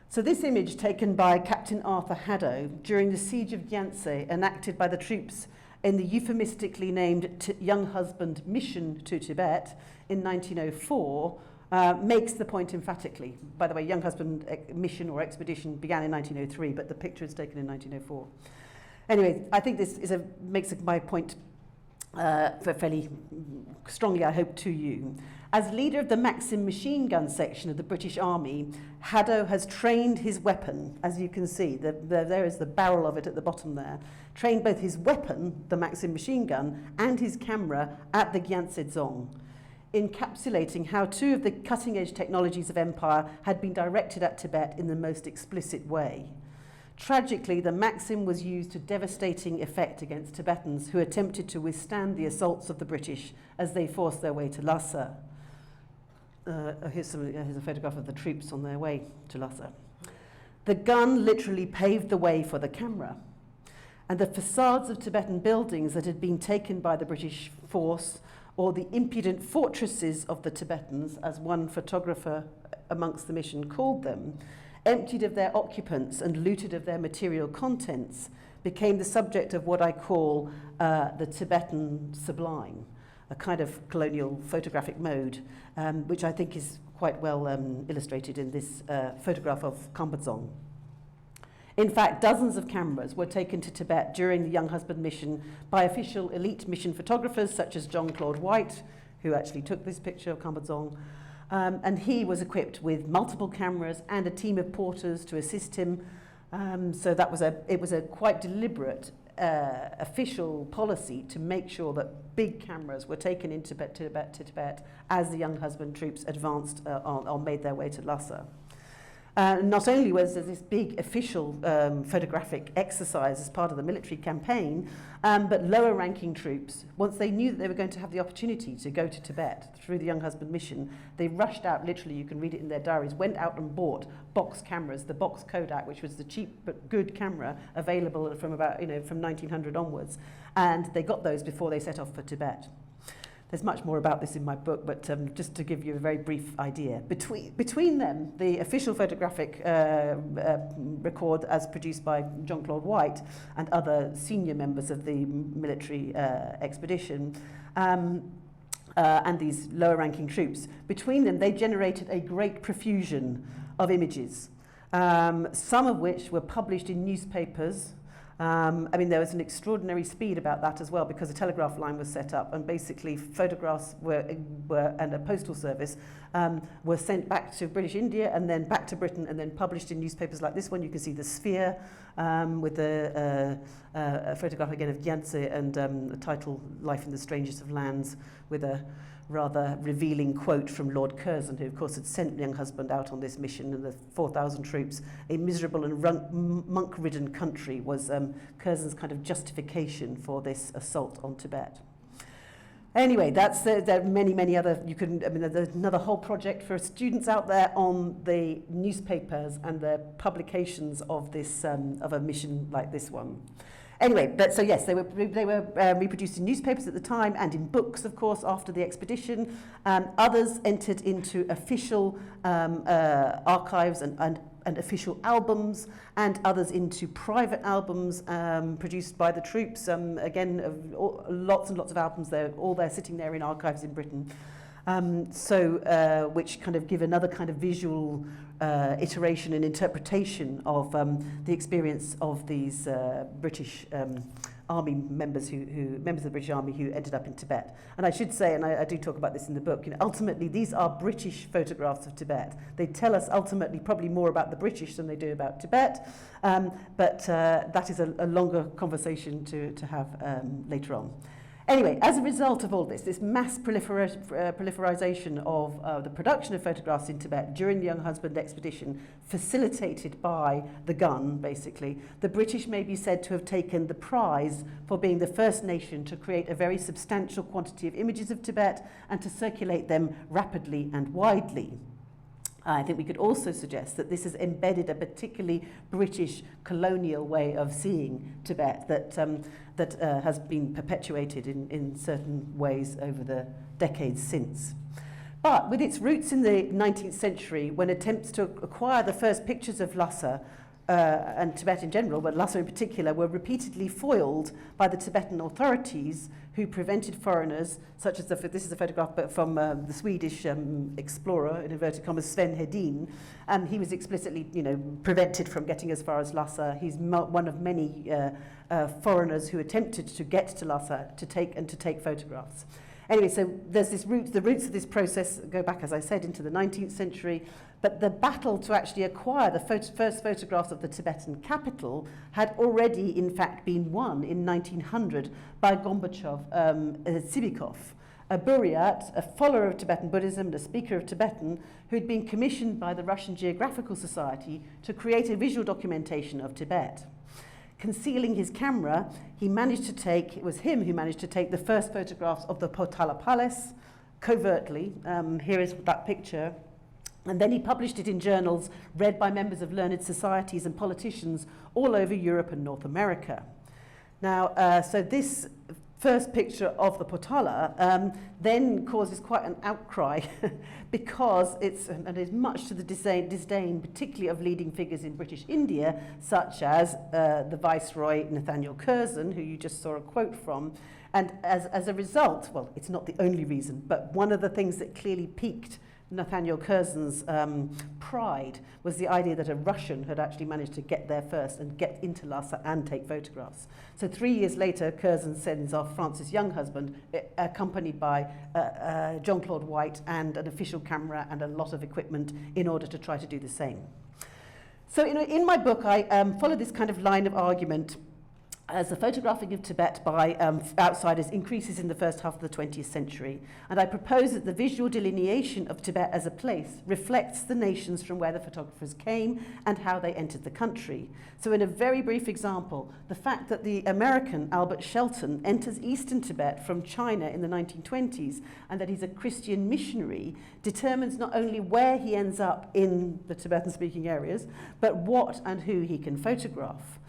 Speaker 2: So this image taken by Captain Arthur Haddo during the siege of Gyantse, enacted by the troops in the euphemistically named Young Husband Mission to Tibet in 1904, makes the point emphatically. By the way, Young Husband Mission or Expedition began in 1903, but the picture is taken in 1904. Anyway, I think this makes my point fairly strongly, I hope, to you. As leader of the Maxim machine gun section of the British Army, Haddo has trained his weapon, as you can see, there is the barrel of it at the bottom there, trained both his weapon, the Maxim machine gun, and his camera at the Gyantse Dzong. encapsulating how two of the cutting-edge technologies of empire had been directed at Tibet in the most explicit way. Tragically, the maxim was used to devastating effect against Tibetans who attempted to withstand the assaults of the British as they forced their way to Lhasa. Here's a photograph of the troops on their way to Lhasa. The gun literally paved the way for the camera, and the facades of Tibetan buildings that had been taken by the British force, or the impudent fortresses of the Tibetans, as one photographer amongst the mission called them, emptied of their occupants and looted of their material contents, became the subject of what I call the Tibetan Sublime, a kind of colonial photographic mode, which I think is quite well illustrated in this photograph of Kambadzong. In fact, dozens of cameras were taken to Tibet during the Young Husband mission by official elite mission photographers such as John Claude White, who actually took this picture of Kambadzong. And he was equipped with multiple cameras and a team of porters to assist him. So it was a quite deliberate official policy to make sure that big cameras were taken into Tibet as the Young Husband troops advanced or made their way to Lhasa. Not only was there this big official photographic exercise as part of the military campaign, but lower ranking troops, once they knew that they were going to have the opportunity to go to Tibet through the Young Husband mission, they rushed out, literally, you can read it in their diaries, went out and bought box cameras, the box Kodak, which was the cheap but good camera available from about, from 1900 onwards. And they got those before they set off for Tibet. There's much more about this in my book, but just to give you a very brief idea. Between them, the official photographic record as produced by John Claude White and other senior members of the military expedition, and these lower-ranking troops, between them they generated a great profusion of images, some of which were published in newspapers. There was an extraordinary speed about that as well, because a telegraph line was set up, and basically photographs and a postal service were sent back to British India and then back to Britain and then published in newspapers like this one. You can see the Sphere with a photograph again of Gyantse and the title "Life in the Strangest of Lands" with a rather revealing quote from Lord Curzon, who of course had sent Young Husband out on this mission, and the 4,000 troops, a miserable and monk-ridden country, was Curzon's kind of justification for this assault on Tibet. Anyway, there are many other, there's another whole project for students out there on the newspapers and the publications of this, of a mission like this one. Anyway, so yes, they were reproduced in newspapers at the time and in books, of course, after the expedition. Others entered into official archives and official albums, and others into private albums produced by the troops. Again, lots and lots of albums there, all there sitting there in archives in Britain. Which kind of give another kind of visual iteration and interpretation of the experience of these British army members members of the British Army who ended up in Tibet. And I should say, and I do talk about this in the book, ultimately these are British photographs of Tibet. They tell us ultimately probably more about the British than they do about Tibet, but that is a longer conversation to have later on. Anyway, as a result of all this mass proliferation of the production of photographs in Tibet during the Young Husband expedition, facilitated by the gun, basically, the British may be said to have taken the prize for being the first nation to create a very substantial quantity of images of Tibet and to circulate them rapidly and widely. I think we could also suggest that this has embedded a particularly British colonial way of seeing Tibet that has been perpetuated in certain ways over the decades since. But with its roots in the 19th century, when attempts to acquire the first pictures of Lhasa and Tibet in general, but Lhasa in particular, were repeatedly foiled by the Tibetan authorities, who prevented foreigners, such as this is a photograph from the Swedish explorer, in inverted commas, Sven Hedin, and he was explicitly, prevented from getting as far as Lhasa. He's one of many foreigners who attempted to get to Lhasa to take photographs. Anyway, so there's the roots of this process go back, as I said, into the 19th century, but the battle to actually acquire the first photographs of the Tibetan capital had already, in fact, been won in 1900 by Gorbachev, Sibikov, a Buryat, a follower of Tibetan Buddhism and a speaker of Tibetan, who had been commissioned by the Russian Geographical Society to create a visual documentation of Tibet. Concealing his camera, it was him who managed to take the first photographs of the Potala Palace covertly. Here is that picture. And then he published it in journals read by members of learned societies and politicians all over Europe and North America. Now, so this first picture of the Potala then causes quite an outcry because it's much to the disdain, particularly of leading figures in British India, such as the Viceroy Nathaniel Curzon, who you just saw a quote from. And as a result, well, it's not the only reason, but one of the things that clearly piqued Nathaniel Curzon's pride was the idea that a Russian had actually managed to get there first and get into Lhasa and take photographs. So 3 years later, Curzon sends off Francis' young husband, accompanied by Jean-Claude White and an official camera and a lot of equipment in order to try to do the same. So in my book, I follow this kind of line of argument as the photographing of Tibet by outsiders increases in the first half of the 20th century. And I propose that the visual delineation of Tibet as a place reflects the nations from where the photographers came and how they entered the country. So in a very brief example, the fact that the American Albert Shelton enters eastern Tibet from China in the 1920s and that he's a Christian missionary determines not only where he ends up in the Tibetan-speaking areas, but what and who he can photograph.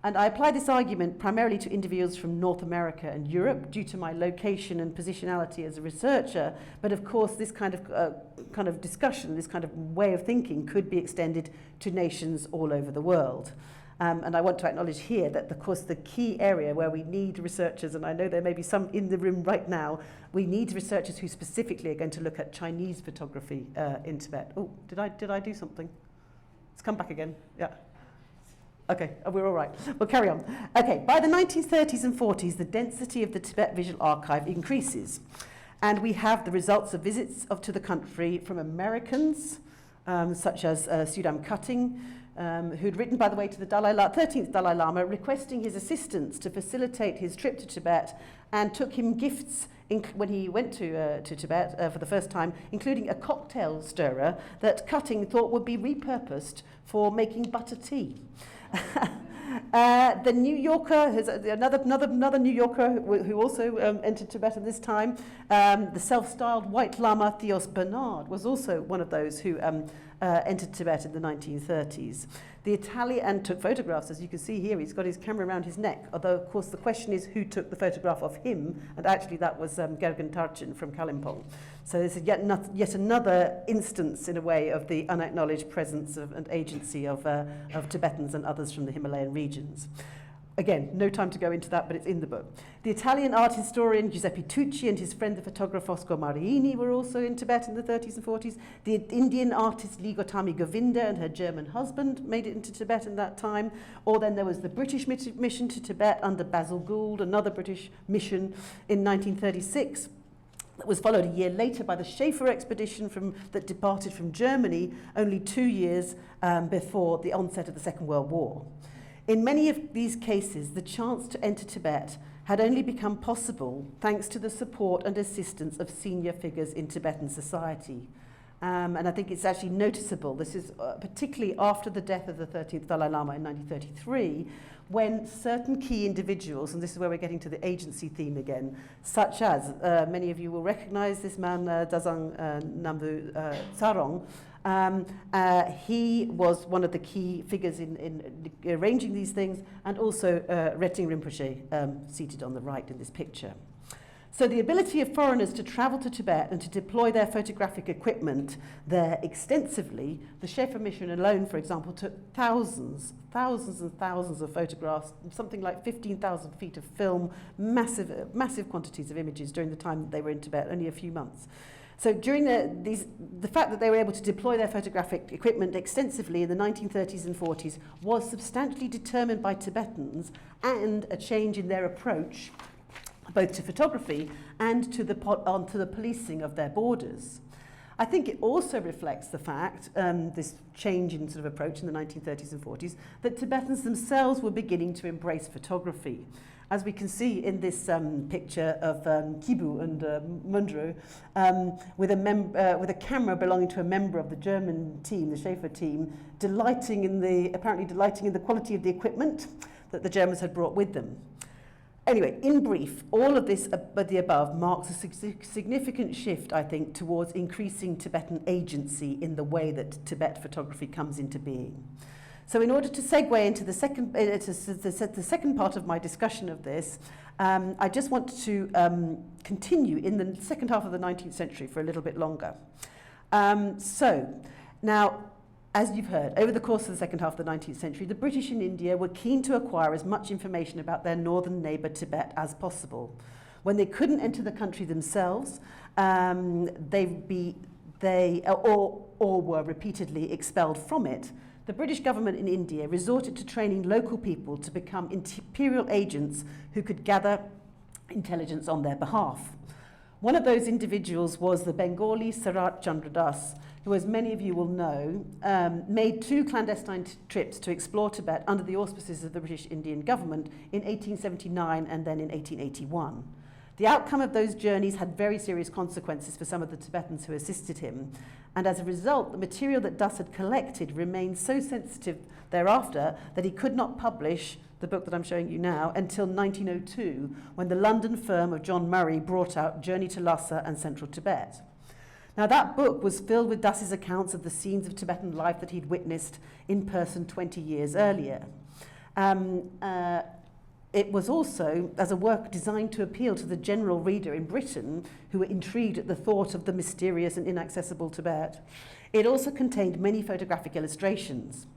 Speaker 2: And I apply this argument primarily to individuals from North America and Europe due to my location and positionality as a researcher. But of course, this kind of discussion, this kind of way of thinking could be extended to nations all over the world. And I want to acknowledge here that, of course, the key area where we need researchers, and I know there may be some in the room right now, we need researchers who specifically are going to look at Chinese photography in Tibet. Oh, did I do something? Let's come back again. Yeah. Okay, we're all right. We'll carry on. Okay, by the 1930s and 40s, the density of the Tibet Visual Archive increases. And we have the results of visits to the country from Americans, such as Sudan Cutting, who'd written, by the way, to the 13th Dalai Lama, requesting his assistance to facilitate his trip to Tibet, and took him gifts when he went to Tibet for the first time, including a cocktail stirrer that Cutting thought would be repurposed for making butter tea. The New Yorker, another New Yorker who also entered Tibet at this time, the self-styled white Lama Theos Bernard was also one of those who entered Tibet in the 1930s. The Italian, and took photographs, as you can see here, he's got his camera around his neck, although of course the question is who took the photograph of him, and actually that was Gergen Tarchin from Kalimpong. So this is yet another instance, in a way, of the unacknowledged presence and agency of Tibetans and others from the Himalayan regions. Again, no time to go into that, but it's in the book. The Italian art historian Giuseppe Tucci and his friend the photographer Oscar Marini were also in Tibet in the 30s and 40s. The Indian artist Ligotami Govinda and her German husband made it into Tibet in that time. Or then there was the British mission to Tibet under Basil Gould, another British mission in 1936. That was followed a year later by the Sheffer expedition that departed from Germany only 2 years before the onset of the Second World War. In many of these cases, the chance to enter Tibet had only become possible thanks to the support and assistance of senior figures in Tibetan society. And I think it's actually noticeable. This is particularly after the death of the 13th Dalai Lama in 1933, when certain key individuals, and this is where we're getting to the agency theme again, such as, many of you will recognize this man, Dazang Nambu Tsarong. He was one of the key figures in arranging these things, and also Reting Rinpoche, seated on the right in this picture. So the ability of foreigners to travel to Tibet and to deploy their photographic equipment there extensively, the Sheffer Mission alone, for example, took thousands and thousands of photographs, something like 15,000 feet of film, massive quantities of images during the time that they were in Tibet, only a few months. So during the fact that they were able to deploy their photographic equipment extensively in the 1930s and 40s was substantially determined by Tibetans and a change in their approach both to photography and to the policing of their borders. I think it also reflects the fact, this change in sort of approach in the 1930s and 40s, that Tibetans themselves were beginning to embrace photography. As we can see in this picture of Kibu and Mundro, with a camera belonging to a member of the German team, the Sheffer team, apparently delighting in the quality of the equipment that the Germans had brought with them. Anyway, in brief, all of this, the above, marks a significant shift, I think, towards increasing Tibetan agency in the way that Tibet photography comes into being. So in order to segue into the second part of my discussion of this, I just want to continue in the second half of the 19th century for a little bit longer. So, now, as you've heard, over the course of the second half of the 19th century, the British in India were keen to acquire as much information about their northern neighbour Tibet as possible. When they couldn't enter the country themselves, or were repeatedly expelled from it, the British government in India resorted to training local people to become imperial agents who could gather intelligence on their behalf. One of those individuals was the Bengali Sarat Chandra Das, who, as many of you will know, made 2 clandestine trips to explore Tibet under the auspices of the British Indian government in 1879 and then in 1881. The outcome of those journeys had very serious consequences for some of the Tibetans who assisted him, and as a result, the material that Das had collected remained so sensitive thereafter that he could not publish the book that I'm showing you now until 1902, when the London firm of John Murray brought out Journey to Lhasa and Central Tibet. Now, that book was filled with Das's accounts of the scenes of Tibetan life that he'd witnessed in person 20 years earlier. It was also as a work designed to appeal to the general reader in Britain who were intrigued at the thought of the mysterious and inaccessible Tibet. It also contained many photographic illustrations.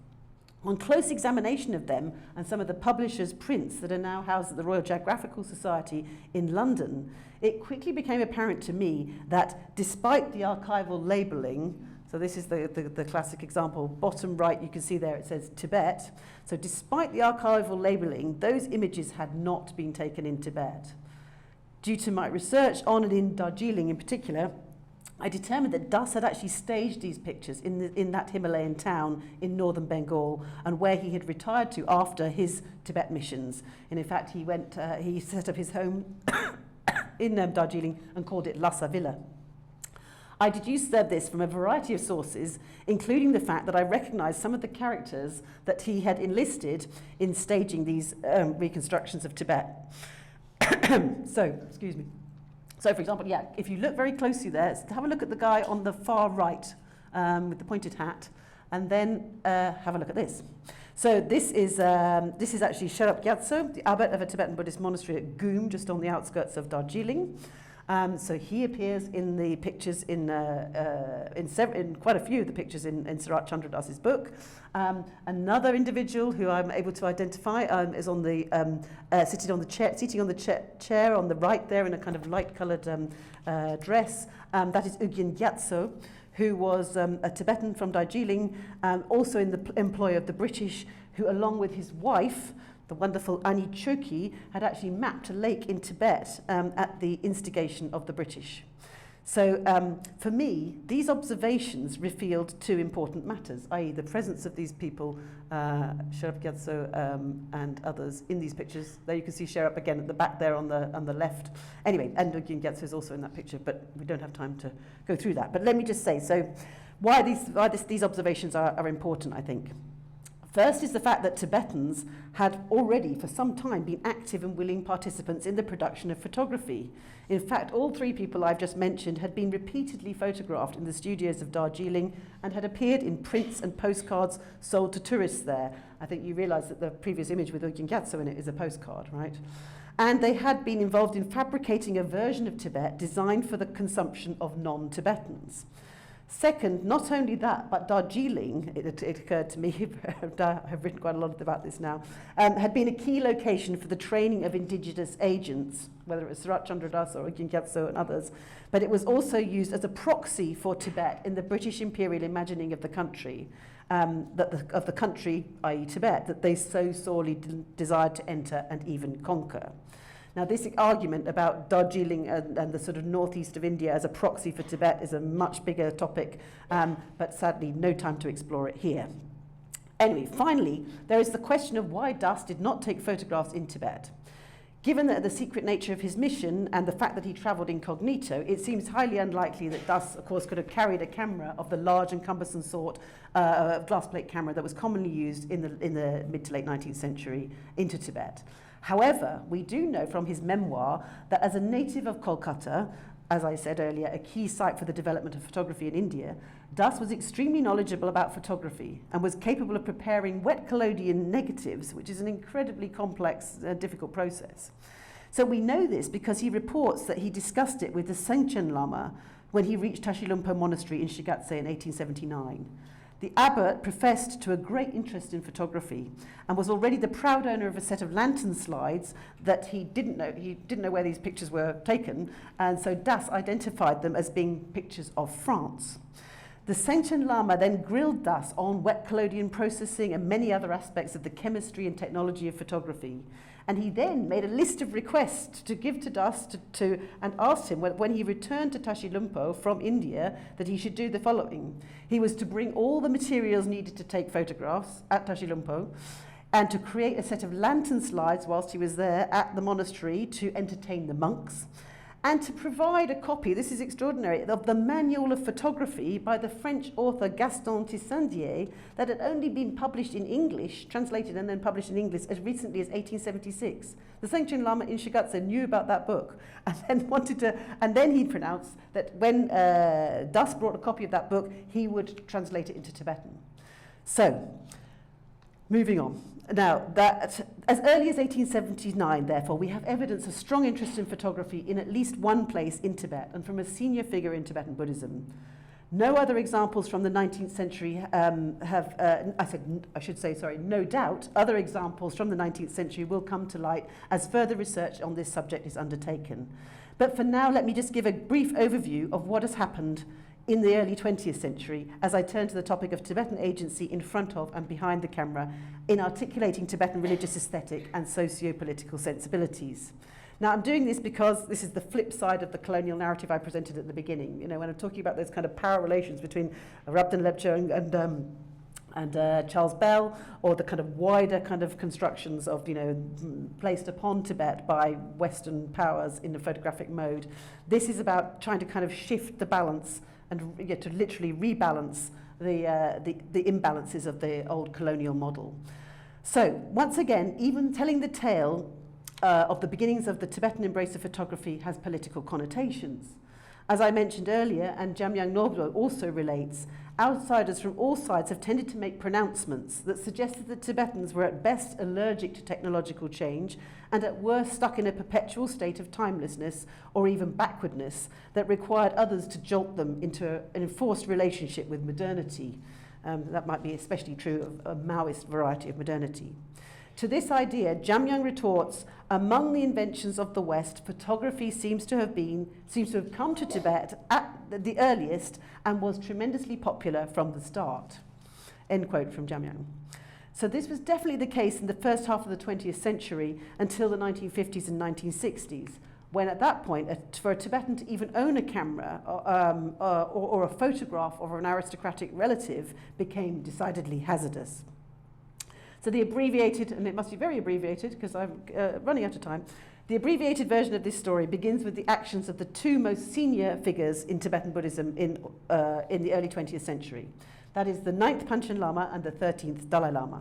Speaker 2: On close examination of them and some of the publisher's prints that are now housed at the Royal Geographical Society in London, it quickly became apparent to me that despite the archival labelling, so this is the classic example, bottom right you can see there it says Tibet, so despite the archival labelling, those images had not been taken in Tibet. Due to my research on and in Darjeeling in particular, I determined that Das had actually staged these pictures in that Himalayan town in northern Bengal, and where he had retired to after his Tibet missions. And in fact, he set up his home in Darjeeling and called it Lhasa Villa. I deduced this from a variety of sources, including the fact that I recognized some of the characters that he had enlisted in staging these reconstructions of Tibet. Excuse me. So, for example, if you look very closely there, have a look at the guy on the far right with the pointed hat, and then have a look at this. So this is actually Sherab Gyatso, the abbot of a Tibetan Buddhist monastery at Goom, just on the outskirts of Darjeeling. So he appears in the pictures in quite a few of the pictures in Sarat Chandra Das's book. Another individual who I'm able to identify is on the sitting on the chair on the right there in a kind of light-coloured dress. That is Ugyen Gyatso, who was a Tibetan from Darjeeling, also in the employ of the British, who, along with his wife, the wonderful Ani Choki, had actually mapped a lake in Tibet at the instigation of the British. So for me, these observations revealed 2 important matters, i.e. the presence of these people, Sherab Gyatso and others in these pictures. There you can see Sherab again at the back there on the left. Anyway, and Ugyen Gyatso is also in that picture, but we don't have time to go through that. But let me just say, so why these observations are important, I think. First is the fact that Tibetans had already for some time been active and willing participants in the production of photography. In fact, all 3 people I've just mentioned had been repeatedly photographed in the studios of Darjeeling and had appeared in prints and postcards sold to tourists there. I think you realise that the previous image with Ugyen Gyatso in it is a postcard, right? And they had been involved in fabricating a version of Tibet designed for the consumption of non-Tibetans. Second, not only that, but Darjeeling, it occurred to me, I've written quite a lot about this now, had been a key location for the training of indigenous agents, whether it was Sarat Chandra Das or Ugyen Gyatso and others, but it was also used as a proxy for Tibet in the British imperial imagining of the country, i.e. Tibet, that they so sorely desired to enter and even conquer. Now, this argument about Darjeeling and the sort of northeast of India as a proxy for Tibet is a much bigger topic, but sadly no time to explore it here. Anyway, finally, there is the question of why Das did not take photographs in Tibet. Given the secret nature of his mission and the fact that he travelled incognito, it seems highly unlikely that Das, of course, could have carried a camera of the large and cumbersome sort glass plate camera that was commonly used in the mid to late 19th century into Tibet. However, we do know from his memoir that as a native of Kolkata, as I said earlier, a key site for the development of photography in India, Das was extremely knowledgeable about photography and was capable of preparing wet collodion negatives, which is an incredibly complex, difficult process. So we know this because he reports that he discussed it with the Sanctum Llama when he reached Tashi Lhasa Monastery in Shigatse in 1879. The abbot professed to a great interest in photography and was already the proud owner of a set of lantern slides that he didn't know where these pictures were taken, and so Das identified them as being pictures of France. The Sanctum Llama then grilled Das on wet collodion processing and many other aspects of the chemistry and technology of photography. And he then made a list of requests to give to Das and asked him when he returned to Tashi Lhasa from India that he should do the following. He was to bring all the materials needed to take photographs at Tashi Lhasa and to create a set of lantern slides whilst he was there at the monastery to entertain the monks, and to provide a copy, this is extraordinary, of the Manual of Photography by the French author Gaston Tissandier that had only been published in English, translated and then published in English as recently as 1876. The Sanctum Llama in Shigatse knew about that book and then he pronounced that when Das brought a copy of that book, he would translate it into Tibetan. So, moving on. Now, that as early as 1879, therefore, we have evidence of strong interest in photography in at least one place in Tibet and from a senior figure in Tibetan Buddhism. No other examples from the 19th century no doubt, other examples from the 19th century will come to light as further research on this subject is undertaken. But for now, let me just give a brief overview of what has happened in the early 20th century as I turn to the topic of Tibetan agency in front of and behind the camera in articulating Tibetan religious aesthetic and socio-political sensibilities. Now, I'm doing this because this is the flip side of the colonial narrative I presented at the beginning. You know, when I'm talking about those kind of power relations between Rabdan Lepcha and Charles Bell, or the kind of wider kind of constructions of, placed upon Tibet by Western powers in the photographic mode. This is about trying to kind of shift the balance and to literally rebalance the imbalances of the old colonial model. So, once again, even telling the tale of the beginnings of the Tibetan embrace of photography has political connotations. As I mentioned earlier, and Jamyang Norgyo also relates, outsiders from all sides have tended to make pronouncements that suggested that Tibetans were at best allergic to technological change and at worst stuck in a perpetual state of timelessness or even backwardness that required others to jolt them into an enforced relationship with modernity. That might be especially true of a Maoist variety of modernity. To this idea, Jamyang retorts, among the inventions of the West, photography seems to have come to Tibet at the earliest and was tremendously popular from the start. End quote from Jamyang. So this was definitely the case in the first half of the 20th century until the 1950s and 1960s, when at that point, for a Tibetan to even own a camera or a photograph of an aristocratic relative became decidedly hazardous. So the abbreviated, and it must be very abbreviated because I'm running out of time, the abbreviated version of this story begins with the actions of the two most senior figures in Tibetan Buddhism in the early 20th century. That is the 9th Panchen Lama and the 13th Dalai Lama.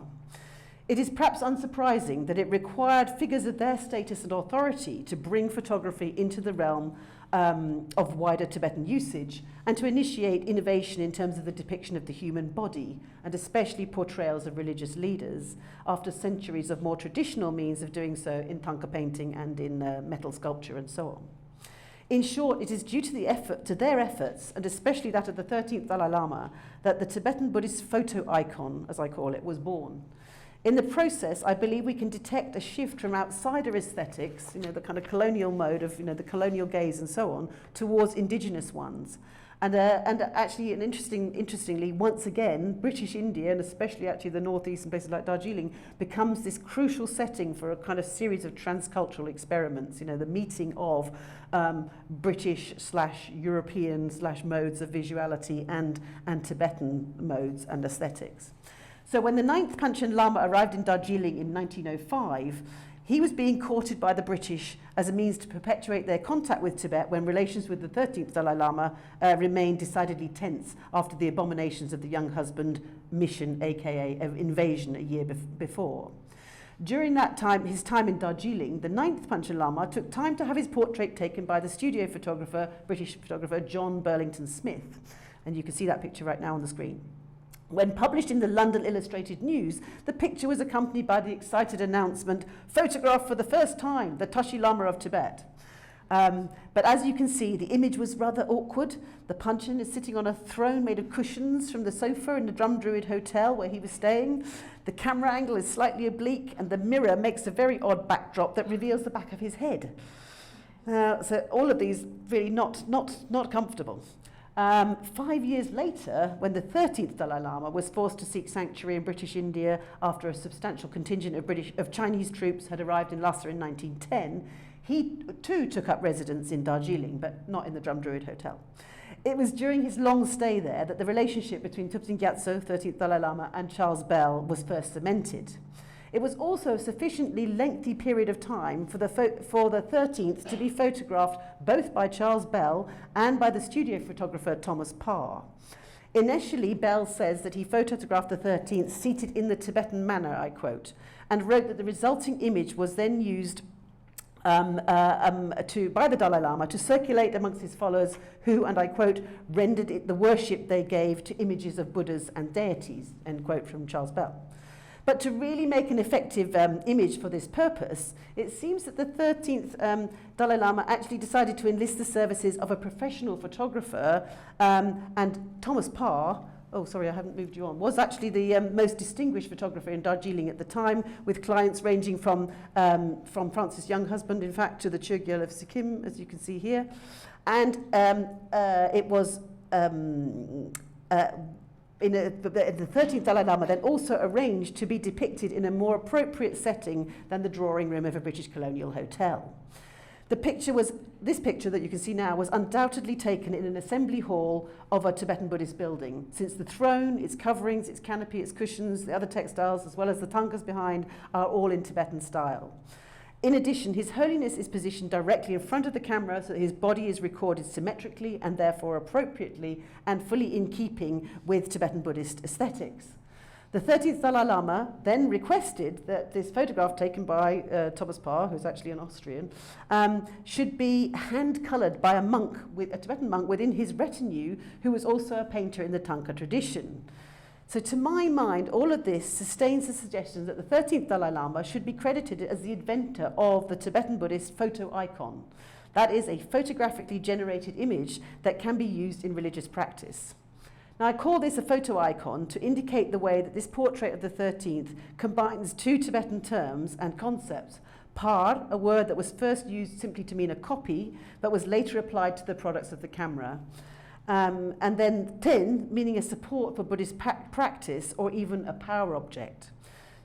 Speaker 2: It is perhaps unsurprising that it required figures of their status and authority to bring photography into the realm of wider Tibetan usage and to initiate innovation in terms of the depiction of the human body and especially portrayals of religious leaders after centuries of more traditional means of doing so in thangka painting and in metal sculpture and so on. In short, it is due to their efforts, and especially that of the 13th Dalai Lama, that the Tibetan Buddhist photo icon, as I call it, was born. In the process, I believe we can detect a shift from outsider aesthetics, the kind of colonial mode of, the colonial gaze and so on, towards indigenous ones. And actually, interestingly, once again, British India, and especially actually the northeast and places like Darjeeling, becomes this crucial setting for a kind of series of transcultural experiments, the meeting of British/European/modes of visuality and Tibetan modes and aesthetics. So when the 9th Panchen Lama arrived in Darjeeling in 1905, he was being courted by the British as a means to perpetuate their contact with Tibet when relations with the 13th Dalai Lama remained decidedly tense after the abominations of the young husband mission, aka invasion, a year before. During that time, his time in Darjeeling, the 9th Panchen Lama took time to have his portrait taken by the studio photographer, British photographer John Burlington Smith. And you can see that picture right now on the screen. When published in the London Illustrated News, the picture was accompanied by the excited announcement, "Photographed for the first time, the Tashi Lama of Tibet." But as you can see, the image was rather awkward. The Panchen is sitting on a throne made of cushions from the sofa in the Drum Druid Hotel where he was staying. The camera angle is slightly oblique, and the mirror makes a very odd backdrop that reveals the back of his head. So all of these really not comfortable. 5 years later, when the 13th Dalai Lama was forced to seek sanctuary in British India after a substantial contingent of Chinese troops had arrived in Lhasa in 1910, he too took up residence in Darjeeling, but not in the Drum Druid Hotel. It was during his long stay there that the relationship between Thupten Gyatso, 13th Dalai Lama, and Charles Bell was first cemented. It was also a sufficiently lengthy period of time for the 13th to be photographed both by Charles Bell and by the studio photographer Thomas Parr. Initially, Bell says that he photographed the 13th seated in the Tibetan manner, I quote, and wrote that the resulting image was then used by the Dalai Lama to circulate amongst his followers who, and I quote, rendered it the worship they gave to images of Buddhas and deities, end quote from Charles Bell. But to really make an effective image for this purpose, it seems that the 13th Dalai Lama actually decided to enlist the services of a professional photographer, and Thomas Parr, oh sorry, I haven't moved you on, was actually the most distinguished photographer in Darjeeling at the time, with clients ranging from Francis Younghusband, in fact, to the Chogyal of Sikkim, as you can see here. And it was the 13th Dalai Lama then also arranged to be depicted in a more appropriate setting than the drawing room of a British colonial hotel. This picture that you can see now was undoubtedly taken in an assembly hall of a Tibetan Buddhist building, since the throne, its coverings, its canopy, its cushions, the other textiles, as well as the tankas behind, are all in Tibetan style. In addition, His Holiness is positioned directly in front of the camera so that his body is recorded symmetrically and therefore appropriately and fully in keeping with Tibetan Buddhist aesthetics. The 13th Dalai Lama then requested that this photograph taken by Thomas Parr, who's actually an Austrian, should be hand-coloured by a Tibetan monk within his retinue, who was also a painter in the Tanka tradition. So to my mind, all of this sustains the suggestion that the 13th Dalai Lama should be credited as the inventor of the Tibetan Buddhist photo icon. That is a photographically generated image that can be used in religious practice. Now, I call this a photo icon to indicate the way that this portrait of the 13th combines two Tibetan terms and concepts. Par, a word that was first used simply to mean a copy, but was later applied to the products of the camera. And then tin, meaning a support for Buddhist practice or even a power object.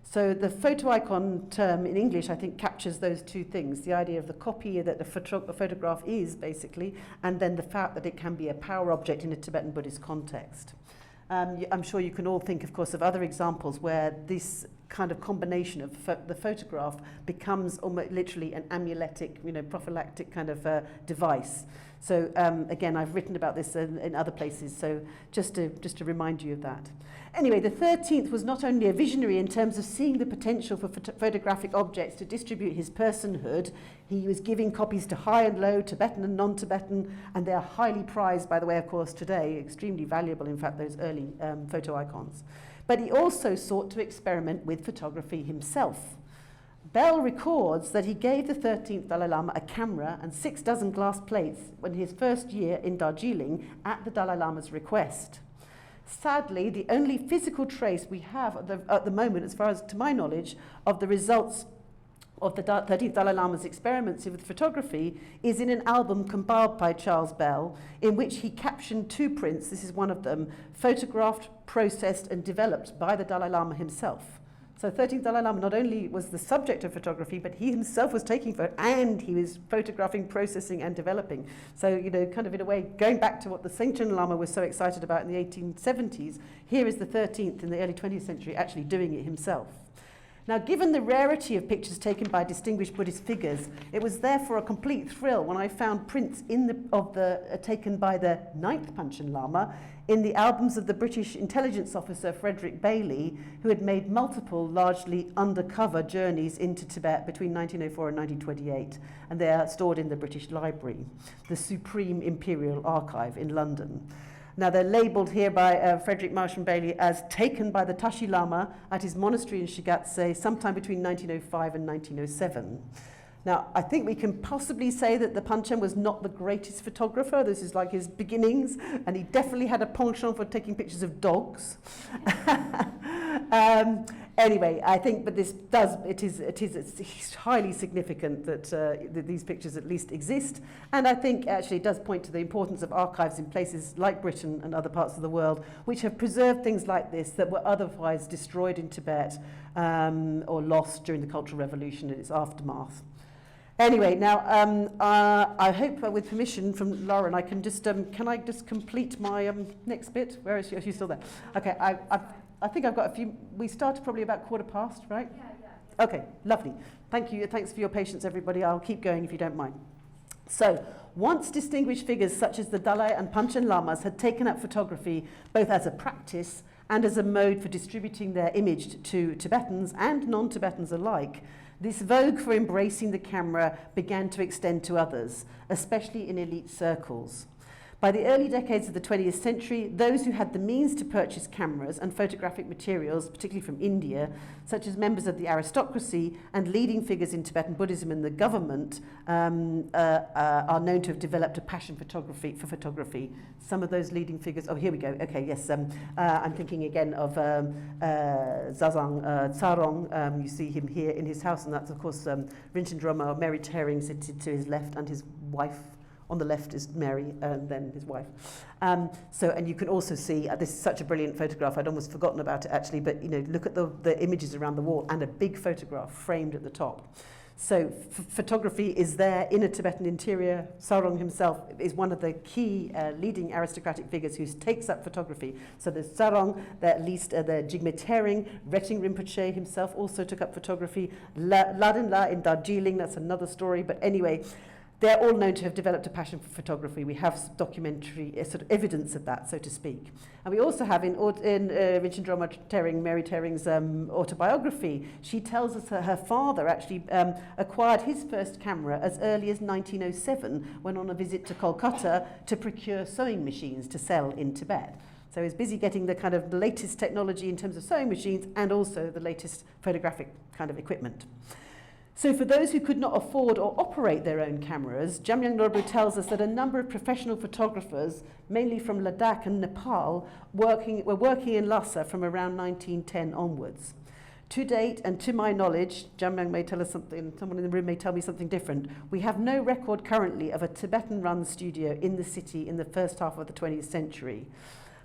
Speaker 2: So the photo icon term in English, I think, captures those two things, the idea of the copy that the photograph is, basically, and then the fact that it can be a power object in a Tibetan Buddhist context. I'm sure you can all think, of course, of other examples where this kind of combination of the photograph becomes almost literally an amuletic, prophylactic kind of device. So again, I've written about this in other places, so just to remind you of that. Anyway, the 13th was not only a visionary in terms of seeing the potential for photographic objects to distribute his personhood. He was giving copies to high and low, Tibetan and non-Tibetan, and they are highly prized, by the way, of course, today, extremely valuable, in fact, those early photo icons. But he also sought to experiment with photography himself. Bell records that he gave the 13th Dalai Lama a camera and 6 glass plates in his first year in Darjeeling at the Dalai Lama's request. Sadly, the only physical trace we have at the moment, as far as to my knowledge, of the results of the 13th Dalai Lama's experiments with photography is in an album compiled by Charles Bell, in which he captioned 2 prints, this is one of them, photographed, processed and developed by the Dalai Lama himself. So 13th Dalai Lama not only was the subject of photography, but he himself was taking photos, and he was photographing, processing and developing. So, you know, kind of in a way, going back to what the Sanctum Llama was so excited about in the 1870s, here is the 13th in the early 20th century actually doing it himself. Now, given the rarity of pictures taken by distinguished Buddhist figures, it was therefore a complete thrill when I found prints taken by the 9th Panchen Lama in the albums of the British intelligence officer Frederick Bailey, who had made multiple, largely undercover journeys into Tibet between 1904 and 1928, and they are stored in the British Library, the Supreme Imperial Archive in London. Now, they're labelled here by Frederick Marsham Bailey as taken by the Tashi Lama at his monastery in Shigatse sometime between 1905 and 1907. Now, I think we can possibly say that the Panchen was not the greatest photographer. This is like his beginnings, and he definitely had a penchant for taking pictures of dogs. Anyway, I think, but it is highly significant that these pictures at least exist, and I think actually it does point to the importance of archives in places like Britain and other parts of the world, which have preserved things like this that were otherwise destroyed in Tibet or lost during the Cultural Revolution and its aftermath. Anyway, now I hope with permission from Lauren, I can just can I just complete my next bit? Where is she? Oh, she's still there. Okay, I think I've got a few. We started probably about 15:15, right? Yeah. Okay, lovely. Thank you. Thanks for your patience, everybody. I'll keep going if you don't mind. So, once distinguished figures such as the Dalai and Panchen Lamas had taken up photography both as a practice and as a mode for distributing their image to Tibetans and non-Tibetans alike, this vogue for embracing the camera began to extend to others, especially in elite circles. By the early decades of the 20th century, those who had the means to purchase cameras and photographic materials, particularly from India, such as members of the aristocracy and leading figures in Tibetan Buddhism and the government, are known to have developed a passion for photography. Some of those leading figures, oh, here we go. Okay, yes, I'm thinking again of Tsarong. You see him here in his house, and that's, of course, Rinchen Droma, or Mary Tering, seated to his left, and his wife. On the left is Mary, and then his wife. And you can also see, this is such a brilliant photograph, I'd almost forgotten about it actually, but you know, look at the images around the wall and a big photograph framed at the top. So photography is there in a Tibetan interior. Sarong himself is one of the key leading aristocratic figures who takes up photography. So there's Sarong, at least the Jigme Tering, Reting Rinpoche himself also took up photography. Laden La in Darjeeling, that's another story, but anyway, they're all known to have developed a passion for photography. We have documentary sort of evidence of that, so to speak. And we also have in Rinchen Droma Tering, Mary Tering's autobiography, she tells us that her father actually acquired his first camera as early as 1907 when on a visit to Kolkata to procure sewing machines to sell in Tibet. So he's busy getting the kind of latest technology in terms of sewing machines and also the latest photographic kind of equipment. So for those who could not afford or operate their own cameras, Jamyang Norbu tells us that a number of professional photographers, mainly from Ladakh and Nepal, were working in Lhasa from around 1910 onwards. To date, and to my knowledge, Jamyang may tell us something, someone in the room may tell me something different, we have no record currently of a Tibetan-run studio in the city in the first half of the 20th century.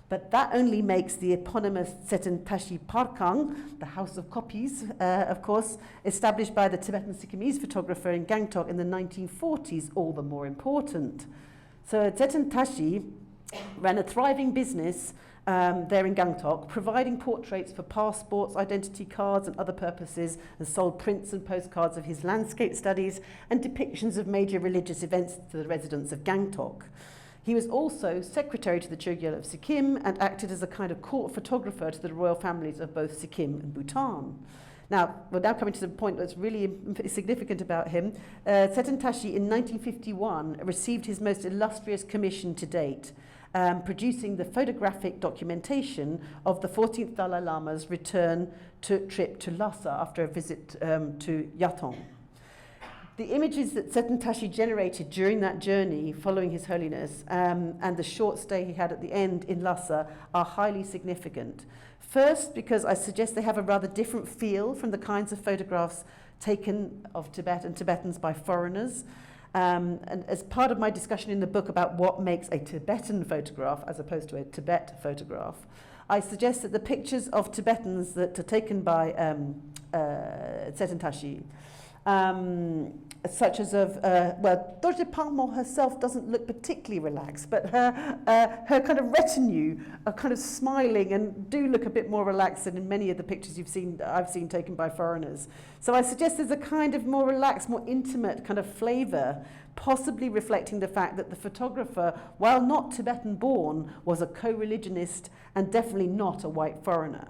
Speaker 2: But that only makes the eponymous Tsetan Tashi Parkang, the House of Copies, of course, established by the Tibetan Sikkimese photographer in Gangtok in the 1940s, all the more important. So Tsetan Tashi ran a thriving business there in Gangtok, providing portraits for passports, identity cards and other purposes, and sold prints and postcards of his landscape studies and depictions of major religious events to the residents of Gangtok. He was also secretary to the Chogyal of Sikkim and acted as a kind of court photographer to the royal families of both Sikkim and Bhutan. Now, we're now coming to the point that's really significant about him. Tsetan Tashi in 1951 received his most illustrious commission to date, producing the photographic documentation of the 14th Dalai Lama's return trip to Lhasa after a visit to Yathong. The images that Seton Tashi generated during that journey following His Holiness and the short stay he had at the end in Lhasa are highly significant. First, because I suggest they have a rather different feel from the kinds of photographs taken of Tibet and Tibetans by foreigners. And as part of my discussion in the book about what makes a Tibetan photograph as opposed to a Tibet photograph, I suggest that the pictures of Tibetans that are taken by Seton Tashi, such as of, Dorje Palmo herself doesn't look particularly relaxed, but her kind of retinue are kind of smiling and do look a bit more relaxed than in many of the pictures I've seen taken by foreigners. So I suggest there's a kind of more relaxed, more intimate kind of flavour, possibly reflecting the fact that the photographer, while not Tibetan born, was a co-religionist and definitely not a white foreigner.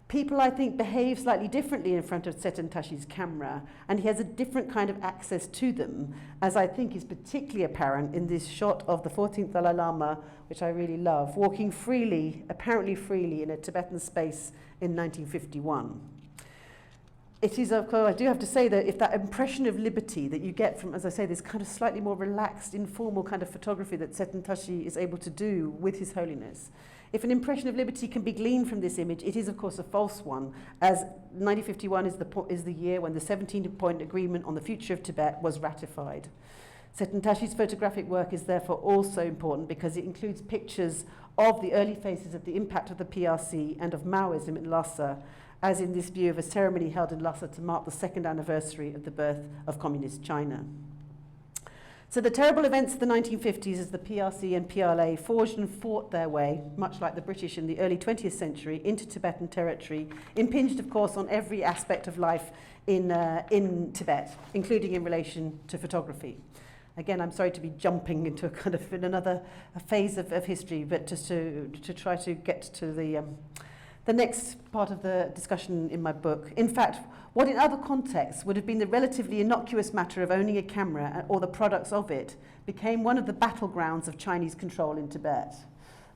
Speaker 2: People, I think, behave slightly differently in front of Seton Tashi's camera, and he has a different kind of access to them, as I think is particularly apparent in this shot of the 14th Dalai Lama, which I really love, walking freely, apparently freely, in a Tibetan space in 1951. It is, of course, I do have to say that if that impression of liberty that you get from, as I say, this kind of slightly more relaxed, informal kind of photography that Seton Tashi is able to do with His Holiness, if an impression of liberty can be gleaned from this image, it is, of course, a false one, as 1951 is the year when the 17-point agreement on the future of Tibet was ratified. Seton Tashi's photographic work is therefore also important because it includes pictures of the early phases of the impact of the PRC and of Maoism in Lhasa, as in this view of a ceremony held in Lhasa to mark the second anniversary of the birth of Communist China. So the terrible events of the 1950s as the PRC and PLA forged and fought their way, much like the British in the early 20th century, into Tibetan territory, impinged, of course, on every aspect of life in Tibet, including in relation to photography. Again, I'm sorry to be jumping into a kind of in another phase of history, but just to try to get to the next part of the discussion in my book. In fact, what in other contexts would have been the relatively innocuous matter of owning a camera or the products of it became one of the battlegrounds of Chinese control in Tibet.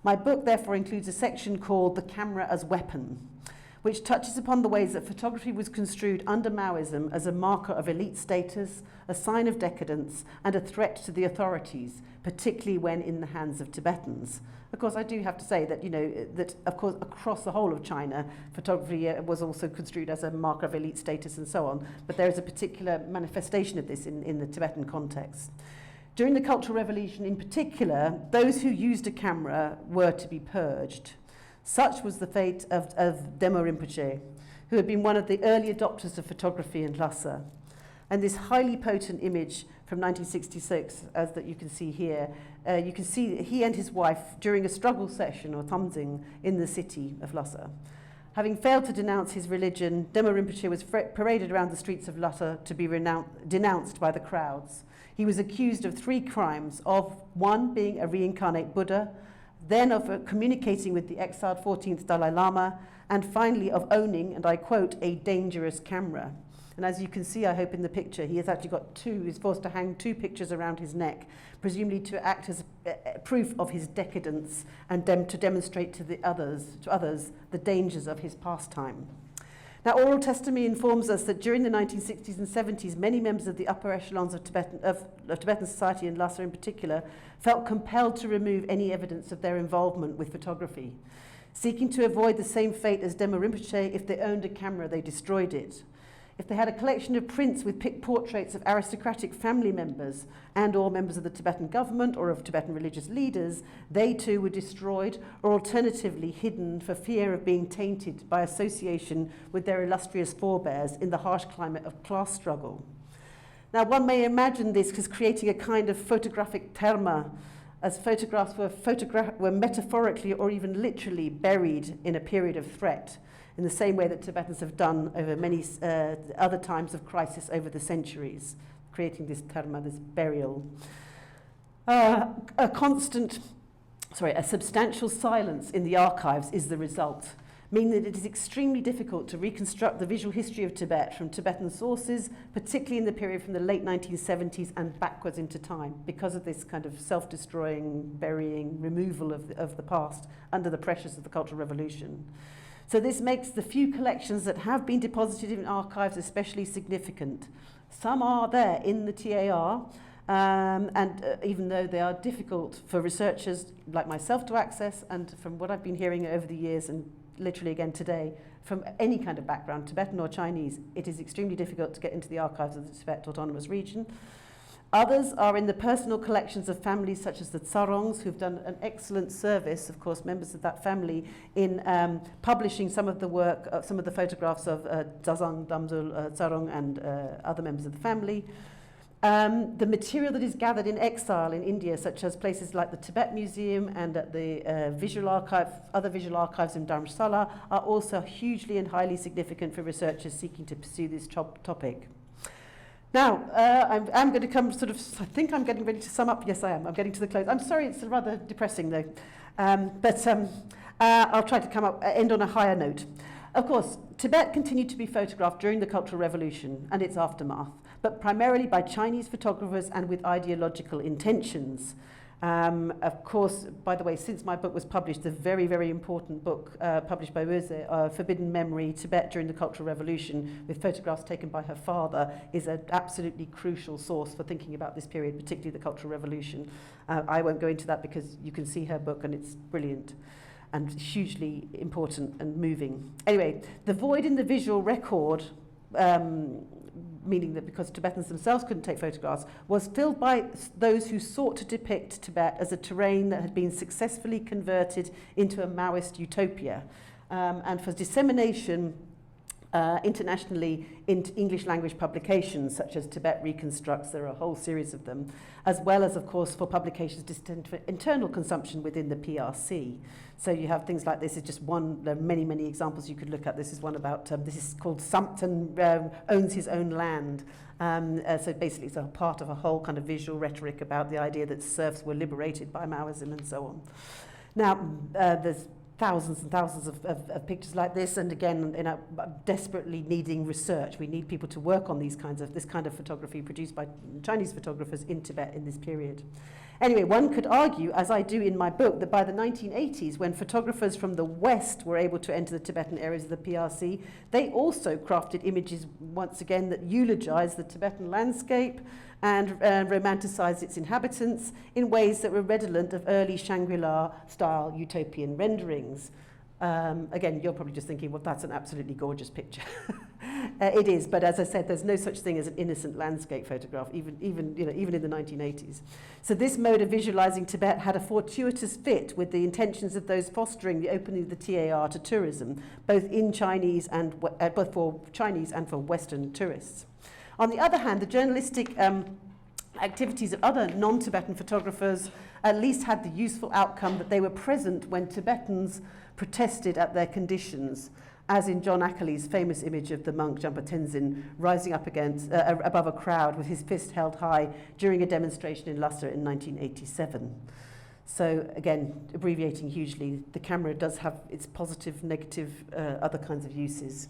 Speaker 2: My book therefore includes a section called The Camera as Weapon, which touches upon the ways that photography was construed under Maoism as a marker of elite status, a sign of decadence, and a threat to the authorities, particularly when in the hands of Tibetans. Of course, I do have to say that, that of course, across the whole of China, photography was also construed as a marker of elite status and so on, but there is a particular manifestation of this in the Tibetan context. During the Cultural Revolution in particular, those who used a camera were to be purged. Such was the fate of Demo Rinpoche, who had been one of the early adopters of photography in Lhasa. And this highly potent image from 1966, as that you can see here, you can see that he and his wife during a struggle session or tamzing in the city of Lhasa. Having failed to denounce his religion, Demo Rinpoche was paraded around the streets of Lhasa to be denounced by the crowds. He was accused of 3 crimes, of one being a reincarnate Buddha, then of communicating with the exiled 14th Dalai Lama, and finally of owning, and I quote, a dangerous camera. And as you can see, I hope in the picture, he has actually got he's forced to hang 2 pictures around his neck, presumably to act as proof of his decadence and to demonstrate to others the dangers of his pastime. Now, oral testimony informs us that during the 1960s and 70s, many members of the upper echelons of Tibetan society, and Lhasa in particular, felt compelled to remove any evidence of their involvement with photography. Seeking to avoid the same fate as Demo Rinpoche, if they owned a camera, they destroyed it. If they had a collection of prints with portraits of aristocratic family members and or members of the Tibetan government or of Tibetan religious leaders, they too were destroyed or alternatively hidden for fear of being tainted by association with their illustrious forebears in the harsh climate of class struggle. Now, one may imagine this as creating a kind of photographic terma, as photographs were metaphorically or even literally buried in a period of threat, in the same way that Tibetans have done over many other times of crisis over the centuries, creating this terma, this burial. A substantial silence in the archives is the result, meaning that it is extremely difficult to reconstruct the visual history of Tibet from Tibetan sources, particularly in the period from the late 1970s and backwards into time, because of this kind of self-destroying, burying, removal of the past under the pressures of the Cultural Revolution. So this makes the few collections that have been deposited in archives especially significant. Some are there in the TAR, even though they are difficult for researchers like myself to access, and from what I've been hearing over the years, and literally again today, from any kind of background, Tibetan or Chinese, it is extremely difficult to get into the archives of the Tibet Autonomous Region. Others are in the personal collections of families such as the Tsarongs, who've done an excellent service, of course, members of that family, in publishing some of the work, some of the photographs of Dzazang, Damzul, Tsarong, and other members of the family. The material that is gathered in exile in India, such as places like the Tibet Museum and at the visual archive, other visual archives in Dharamsala, are also hugely and highly significant for researchers seeking to pursue this topic. Now, I'm going to come sort of, I think I'm getting ready to sum up. Yes, I am. I'm getting to the close. I'm sorry, it's rather depressing though. I'll try to end on a higher note. Of course, Tibet continued to be photographed during the Cultural Revolution and its aftermath, but primarily by Chinese photographers and with ideological intentions. Of course, by the way, since my book was published, the very, very important book published by Weze, Forbidden Memory, Tibet During the Cultural Revolution, with photographs taken by her father, is an absolutely crucial source for thinking about this period, particularly the Cultural Revolution. I won't go into that because you can see her book and it's brilliant and hugely important and moving. Anyway, the void in the visual record, meaning that because Tibetans themselves couldn't take photographs, was filled by those who sought to depict Tibet as a terrain that had been successfully converted into a Maoist utopia, and for dissemination internationally in English language publications such as Tibet Reconstructs, there are a whole series of them, as well as, of course, for publications destined for internal consumption within the PRC. So you have things like this is just one, there are many, many examples you could look at. This is one about, this is called Sanctum Owns His Own Land. So basically it's a part of a whole kind of visual rhetoric about the idea that serfs were liberated by Maoism and so on. Now, there's thousands and thousands of pictures like this, and again, desperately needing research. We need people to work on this kind of photography produced by Chinese photographers in Tibet in this period. Anyway, one could argue, as I do in my book, that by the 1980s, when photographers from the West were able to enter the Tibetan areas of the PRC, they also crafted images, once again, that eulogized the Tibetan landscape and romanticized its inhabitants in ways that were redolent of early Shangri-La-style utopian renderings. Again, you're probably just thinking, well, that's an absolutely gorgeous picture. It is, but as I said, there's no such thing as an innocent landscape photograph, even in the 1980s. So this mode of visualizing Tibet had a fortuitous fit with the intentions of those fostering the opening of the TAR to tourism, both for Chinese and for Western tourists. On the other hand, the journalistic activities of other non-Tibetan photographers at least had the useful outcome that they were present when Tibetans protested at their conditions, as in John Ackerley's famous image of the monk Jampa Tenzin rising up above a crowd with his fist held high during a demonstration in Lhasa in 1987. So again, abbreviating hugely, the camera does have its positive, negative, other kinds of uses.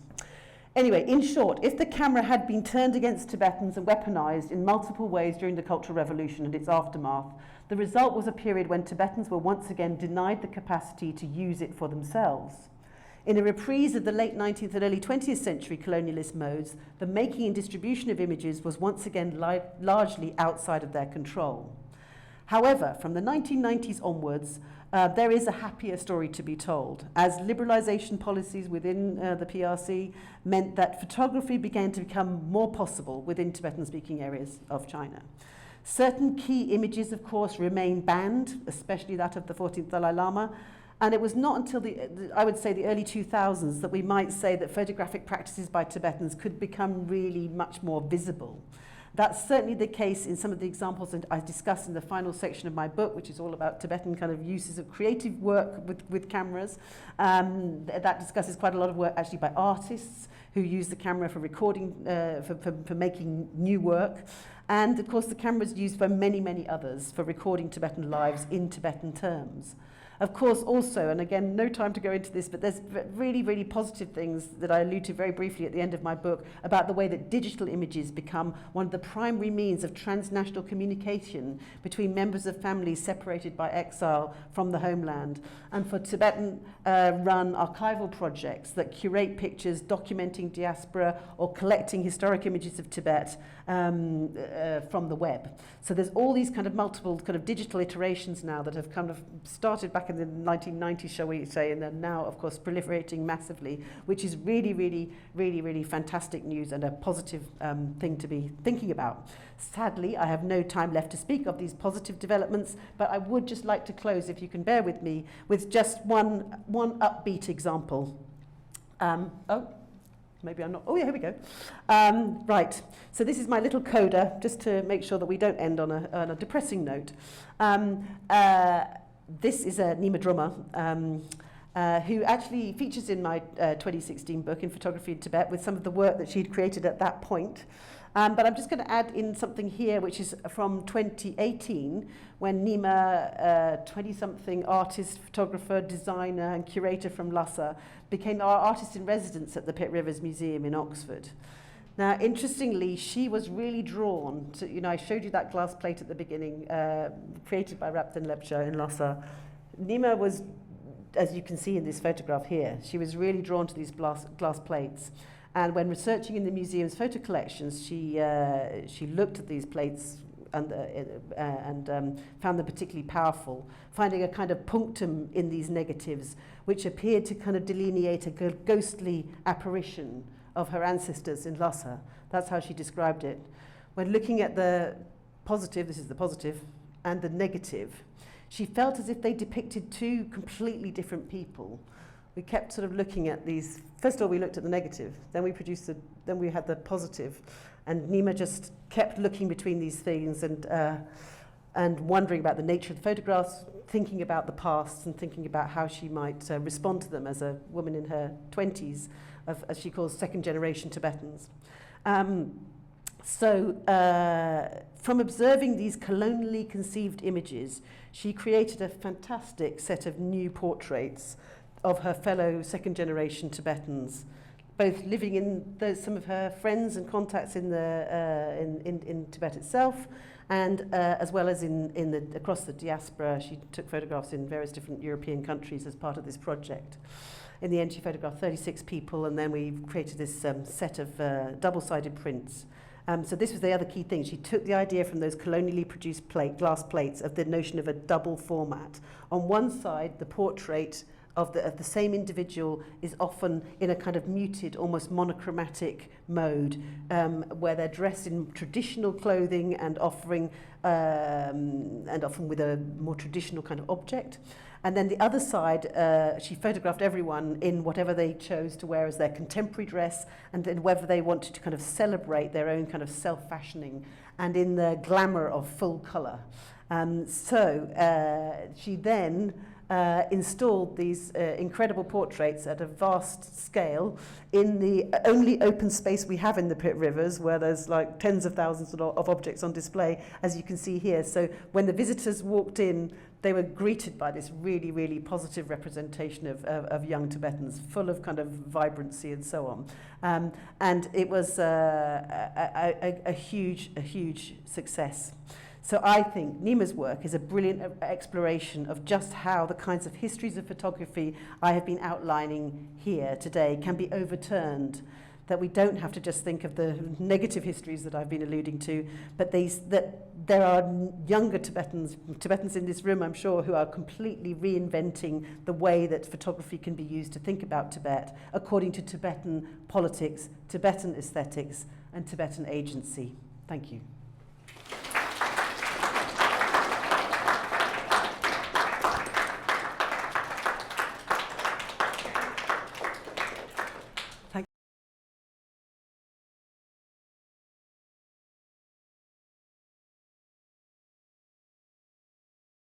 Speaker 2: Anyway, in short, if the camera had been turned against Tibetans and weaponized in multiple ways during the Cultural Revolution and its aftermath, the result was a period when Tibetans were once again denied the capacity to use it for themselves. In a reprise of the late 19th and early 20th century colonialist modes, the making and distribution of images was once again largely outside of their control. However, from the 1990s onwards, there is a happier story to be told, as liberalization policies within the PRC meant that photography began to become more possible within Tibetan-speaking areas of China. Certain key images, of course, remain banned, especially that of the 14th Dalai Lama, and it was not until I would say the early 2000s that we might say that photographic practices by Tibetans could become really much more visible. That's certainly the case in some of the examples that I discuss in the final section of my book, which is all about Tibetan kind of uses of creative work with cameras. That discusses quite a lot of work actually by artists who use the camera for recording, for making new work. And of course the camera is used for many, many others for recording Tibetan lives in Tibetan terms. Of course, also, and again, no time to go into this, but there's really, really positive things that I allude to very briefly at the end of my book about the way that digital images become one of the primary means of transnational communication between members of families separated by exile from the homeland, and for Tibetan run archival projects that curate pictures documenting diaspora or collecting historic images of Tibet from the web. So there's all these kind of multiple kind of digital iterations now that have kind of started back in the 1990s, shall we say, and are now, of course, proliferating massively, which is really, really, really, really fantastic news and a positive thing to be thinking about. Sadly, I have no time left to speak of these positive developments, but I would just like to close, if you can bear with me, with just one upbeat example. Maybe I'm not. Oh, yeah, here we go. Right. So this is my little coda, just to make sure that we don't end on a depressing note. This is Nima Drummer, who actually features in my 2016 book, In Photography in Tibet, with some of the work that she'd created at that point. But I'm just going to add in something here, which is from 2018, when Nima, 20-something artist, photographer, designer, and curator from Lhasa, became our artist in residence at the Pitt Rivers Museum in Oxford. Now, interestingly, she was really drawn to, I showed you that glass plate at the beginning, created by Rapton Lepcha in Lhasa. Nima was, as you can see in this photograph here, she was really drawn to these glass plates. And when researching in the museum's photo collections, she looked at these plates and found them particularly powerful, finding a kind of punctum in these negatives, which appeared to kind of delineate a ghostly apparition of her ancestors in Lhasa. That's how she described it. When looking at the positive, this is the positive, and the negative, she felt as if they depicted two completely different people. We kept sort of looking at these. First of all, we looked at the negative, then we had the positive, and Nima just kept looking between these things and wondering about the nature of the photographs, thinking about the past and thinking about how she might respond to them as a woman in her 20s, as she calls second-generation Tibetans. From observing these colonially conceived images, she created a fantastic set of new portraits of her fellow second-generation Tibetans, both living in some of her friends and contacts in Tibet itself, and as well as across the diaspora. She took photographs in various different European countries as part of this project. In the end, she photographed 36 people, and then we created this set of double-sided prints. So this was the other key thing. She took the idea from those colonially produced glass plates of the notion of a double format. On one side, the portrait of the same individual is often in a kind of muted, almost monochromatic mode, where they're dressed in traditional clothing and often with a more traditional kind of object. And then the other side, she photographed everyone in whatever they chose to wear as their contemporary dress, and then whether they wanted to kind of celebrate their own kind of self-fashioning and in the glamour of full colour. She then installed these incredible portraits at a vast scale in the only open space we have in the Pitt Rivers, where there's like tens of thousands of objects on display, as you can see here. So when the visitors walked in, they were greeted by this really, really positive representation of young Tibetans, full of kind of vibrancy and so on. And it was a huge success. So I think Nima's work is a brilliant exploration of just how the kinds of histories of photography I have been outlining here today can be overturned, that we don't have to just think of the negative histories that I've been alluding to, but that there are younger Tibetans in this room, I'm sure, who are completely reinventing the way that photography can be used to think about Tibet according to Tibetan politics, Tibetan aesthetics, and Tibetan agency. Thank you.